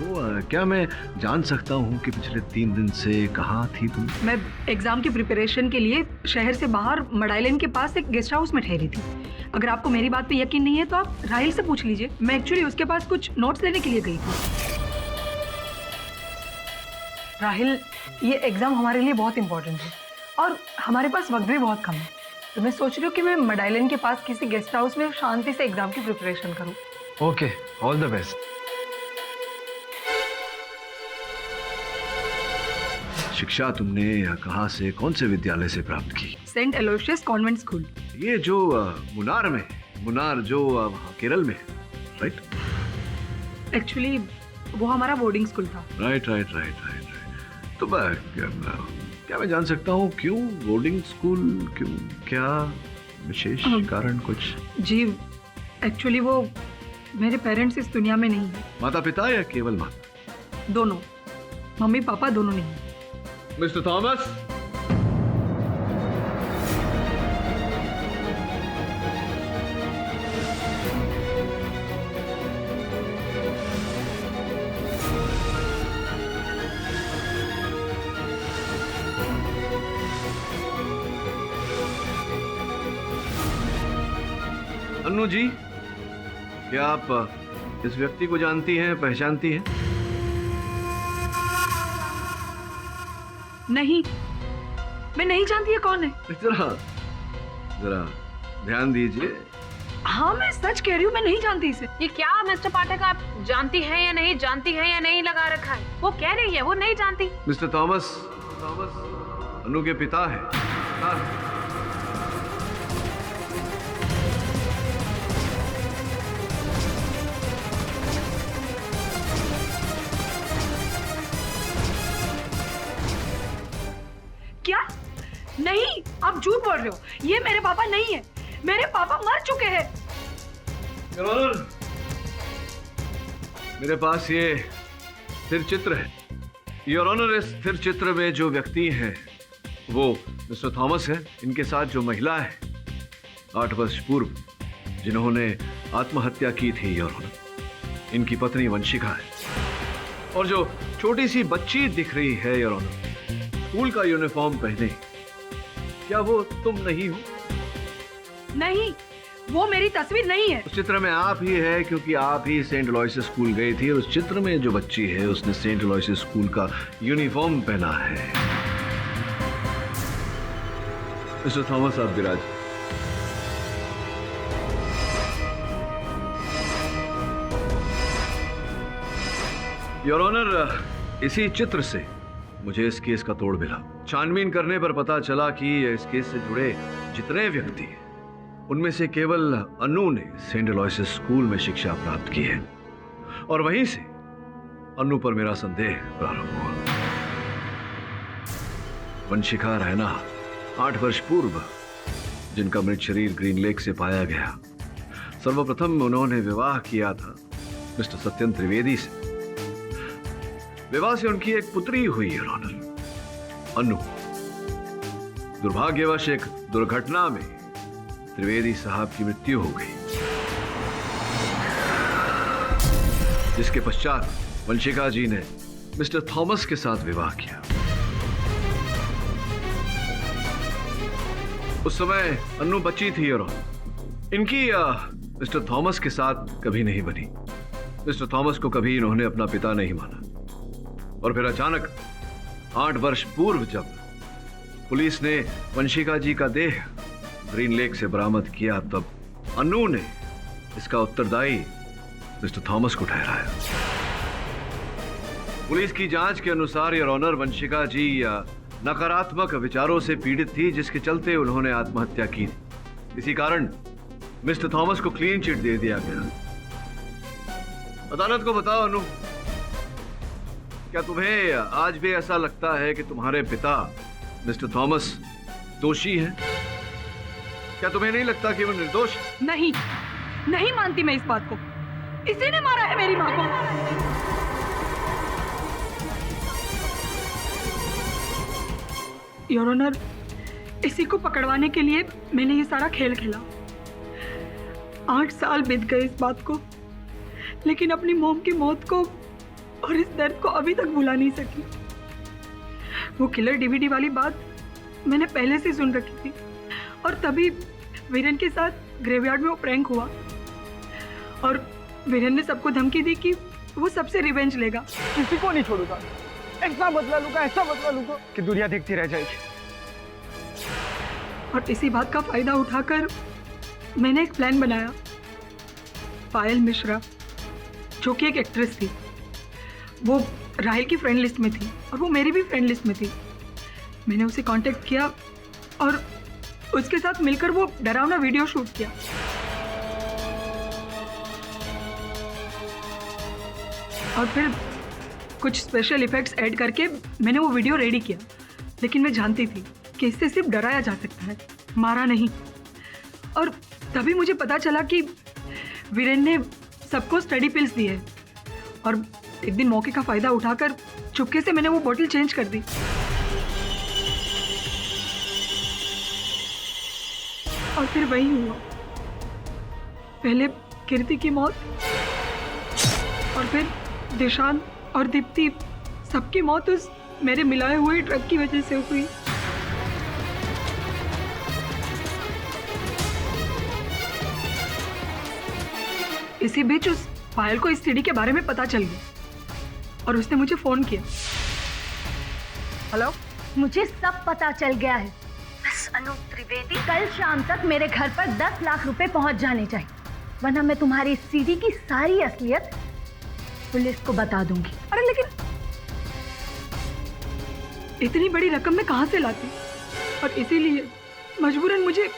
क्या मैं जान सकता हूँ कि पिछले 3 दिन से कहाँ थी तुम? मैं एग्जाम की प्रिपरेशन के लिए शहर से बाहर मडाइलन के पास एक गेस्ट हाउस में ठहरी थी। अगर आपको मेरी बात पे यकीन नहीं है तो आप राहिल से पूछ लीजिए। मैं एक्चुअली उसके पास कुछ नोट्स लेने के लिए गई थी। राहिल, ये एग्जाम हमारे लिए बहुत इंपॉर्टेंट है और हमारे पास वक्त भी बहुत कम है, तो मैं सोच रही हूँ कि मैं मडाइलन के पास किसी गेस्ट हाउस में शांति से एग्जाम की प्रिपरेशन करूँ। Okay, all the best. शिक्षा तुमने कहाँ से, कौन से विद्यालय से प्राप्त की? Saint Aloysius convent school. ये जो मुनार जो केरल में, राइट? एक्चुअली वो हमारा बोर्डिंग स्कूल था। राइट। तो क्या मैं जान सकता हूँ क्यों बोर्डिंग स्कूल, क्यों, क्या विशेष कारण कुछ? जी, एक्चुअली वो मेरे पेरेंट्स इस दुनिया में नहीं है। माता पिता या केवल माता? दोनों, मम्मी पापा दोनों नहीं। मिस्टर थॉमस, अन्नू जी, क्या आप इस व्यक्ति को जानती हैं, पहचानती हैं? नहीं, मैं नहीं जानती है कौन है। जरा ध्यान दीजिए। हाँ, मैं सच कह रही हूँ, मैं नहीं जानती इसे। ये क्या मिस्टर पाठक, आप जानती हैं या नहीं जानती हैं या नहीं लगा रखा है? वो कह रही है वो नहीं जानती। मिस्टर थॉमस अन्नू के पिता है। क्या? नहीं, आप झूठ बोल रहे हो। ये मेरे पापा नहीं है, मेरे पापा मर चुके हैं। मेरे पास ये स्थिर चित्र है। योर ऑनर, इस स्थिर चित्र में जो व्यक्ति हैं वो मिस्टर थॉमस है। इनके साथ जो महिला है 8 वर्ष पूर्व जिन्होंने आत्महत्या की थी, योर ऑनर, इनकी पत्नी वंशिका है। और जो छोटी सी बच्ची दिख रही है, योर ऑनर, स्कूल का यूनिफॉर्म पहने, क्या वो तुम नहीं हो? नहीं, वो मेरी तस्वीर नहीं है। उस चित्र में आप ही है, क्योंकि आप ही सेंट अलोयसियस स्कूल गई थी। उस चित्र में जो बच्ची है उसने सेंट अलोयसियस स्कूल का यूनिफॉर्म पहना है। मिस्टर थॉमस, आप विराज। योर ऑनर, इसी चित्र से मुझे इस केस का तोड़ मिला। छानबीन करने पर पता चला कि इस केस से जुड़े जितने व्यक्ति हैं उनमें से केवल अन्नू ने सेंट अलोयसियस स्कूल में शिक्षा प्राप्त की है, और वहीं से अन्नू पर मेरा संदेह प्रारंभ हुआ। वंशिका रैना 8 वर्ष पूर्व जिनका मृत शरीर ग्रीन लेक से पाया गया, सर्वप्रथम उन्होंने विवाह किया था मिस्टर सत्यन त्रिवेदी से। विवाह से उनकी एक पुत्री हुई है, ऑनर, अन्नू। दुर्भाग्यवश एक दुर्घटना में त्रिवेदी साहब की मृत्यु हो गई, जिसके पश्चात वंशिका जी ने मिस्टर थॉमस के साथ विवाह किया। उस समय अन्नू बच्ची थी और इनकी मिस्टर थॉमस के साथ कभी नहीं बनी। मिस्टर थॉमस को कभी इन्होंने अपना पिता नहीं माना। और फिर अचानक 8 वर्ष पूर्व जब पुलिस ने वंशिका जी का देह ग्रीन लेक से बरामद किया, तब अन्नू ने इसका उत्तरदायी मिस्टर थॉमस को ठहराया। पुलिस की जांच के अनुसार योर ऑनर, वंशिका जी नकारात्मक विचारों से पीड़ित थी, जिसके चलते उन्होंने आत्महत्या की। इसी कारण मिस्टर थॉमस को क्लीन चिट दे दिया गया। अदालत को बताओ अनु, क्या तुम्हें आज भी ऐसा लगता है कि तुम्हारे पिता मिस्टर थॉमस दोषी हैं? क्या तुम्हें नहीं लगता कि वो निर्दोष? नहीं, नहीं मानती मैं इस बात को। इसी ने मारा है मेरी माँ को। योर ऑनर, इसी को पकड़वाने के लिए मैंने ये सारा खेल खेला। 8 साल बीत गए इस बात को, लेकिन अपनी मॉम की मौत को और इस दर्द को अभी तक भुला नहीं सकी। वो किलर डीवीडी वाली बात मैंने पहले से सुन रखी थी, और तभी वीरेन के साथ ग्रेवयार्ड में वो प्रैंक हुआ, और वीरेन ने सबको धमकी दी कि वो सबसे रिवेंज लेगा। किसी को नहीं छोड़ूंगा, ऐसा बदला लूंगा कि दुनिया देखती रह जाएगी। और इसी बात का फायदा उठाकर मैंने एक प्लान बनाया। पायल मिश्रा, जो कि एक एक्ट्रेस थी, वो राहिल की फ्रेंड लिस्ट में थी और वो मेरी भी फ्रेंड लिस्ट में थी। मैंने उसे कांटेक्ट किया और उसके साथ मिलकर वो डरावना वीडियो शूट किया। और फिर कुछ स्पेशल इफेक्ट्स ऐड करके मैंने वो वीडियो रेडी किया। लेकिन मैं जानती थी कि इससे सिर्फ डराया जा सकता है, मारा नहीं। और तभी मुझे पता चला कि वीरेन ने सबको स्टडी पिल्स दी है, और एक दिन मौके का फायदा उठाकर चुपके से मैंने वो बोतल चेंज कर दी। और फिर वही हुआ, पहले कीर्ति की मौत, और फिर दिशान और दीप्ति, सबकी मौत उस मेरे मिलाए हुए ड्रग की वजह से हुई। इसी बीच उस पायल को इस सीडी के बारे में पता चल गया और उसने मुझे फोन किया। हेलो, मुझे सब पता चल गया है। बस अनु त्रिवेदी कल शाम तक मेरे घर पर 10 लाख रुपए पहुंच जाने चाहिए, वरना मैं तुम्हारी सीडी की सारी असलियत पुलिस को बता दूंगी। अरे लेकिन इतनी बड़ी रकम मैं कहां से लाती, और इसीलिए मजबूरन मुझे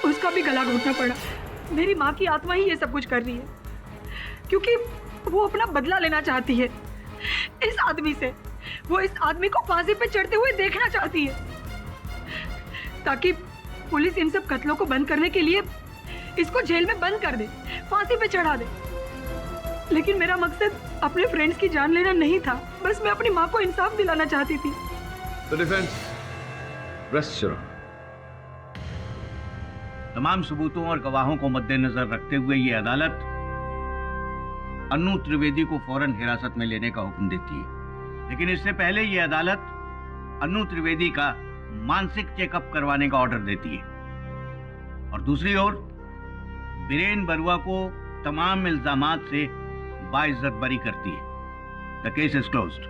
उसका भी गला घोटना पड़ा। मेरी माँ की आत्मा ही ये सब कुछ कर रही है, क्योंकि वो अपना बदला लेना चाहती है इस आदमी से। वो इस आदमी को फांसी पे चढ़ते हुए देखना चाहती है, ताकि पुलिस इन सब कत्लों को बंद करने के लिए इसको जेल में बंद कर दे, फांसी पे चढ़ा दे। लेकिन मेरा मकसद अपने फ्रेंड्स की जान लेना नहीं था, बस मैं अपनी माँ को इंसाफ दिलाना चाहती थी। The defense, rest your honor. तमाम सबूतों और गवाहों को मद्देनजर रखते हुए ये अदालत अन्नू त्रिवेदी को फौरन हिरासत में लेने का हुक्म देती है। लेकिन इससे पहले ये अदालत अन्नू त्रिवेदी का मानसिक चेकअप करवाने का ऑर्डर देती है, और दूसरी ओर बीरेन बरुआ को तमाम इल्जामात से बाइज्जत बरी करती है। The case is closed.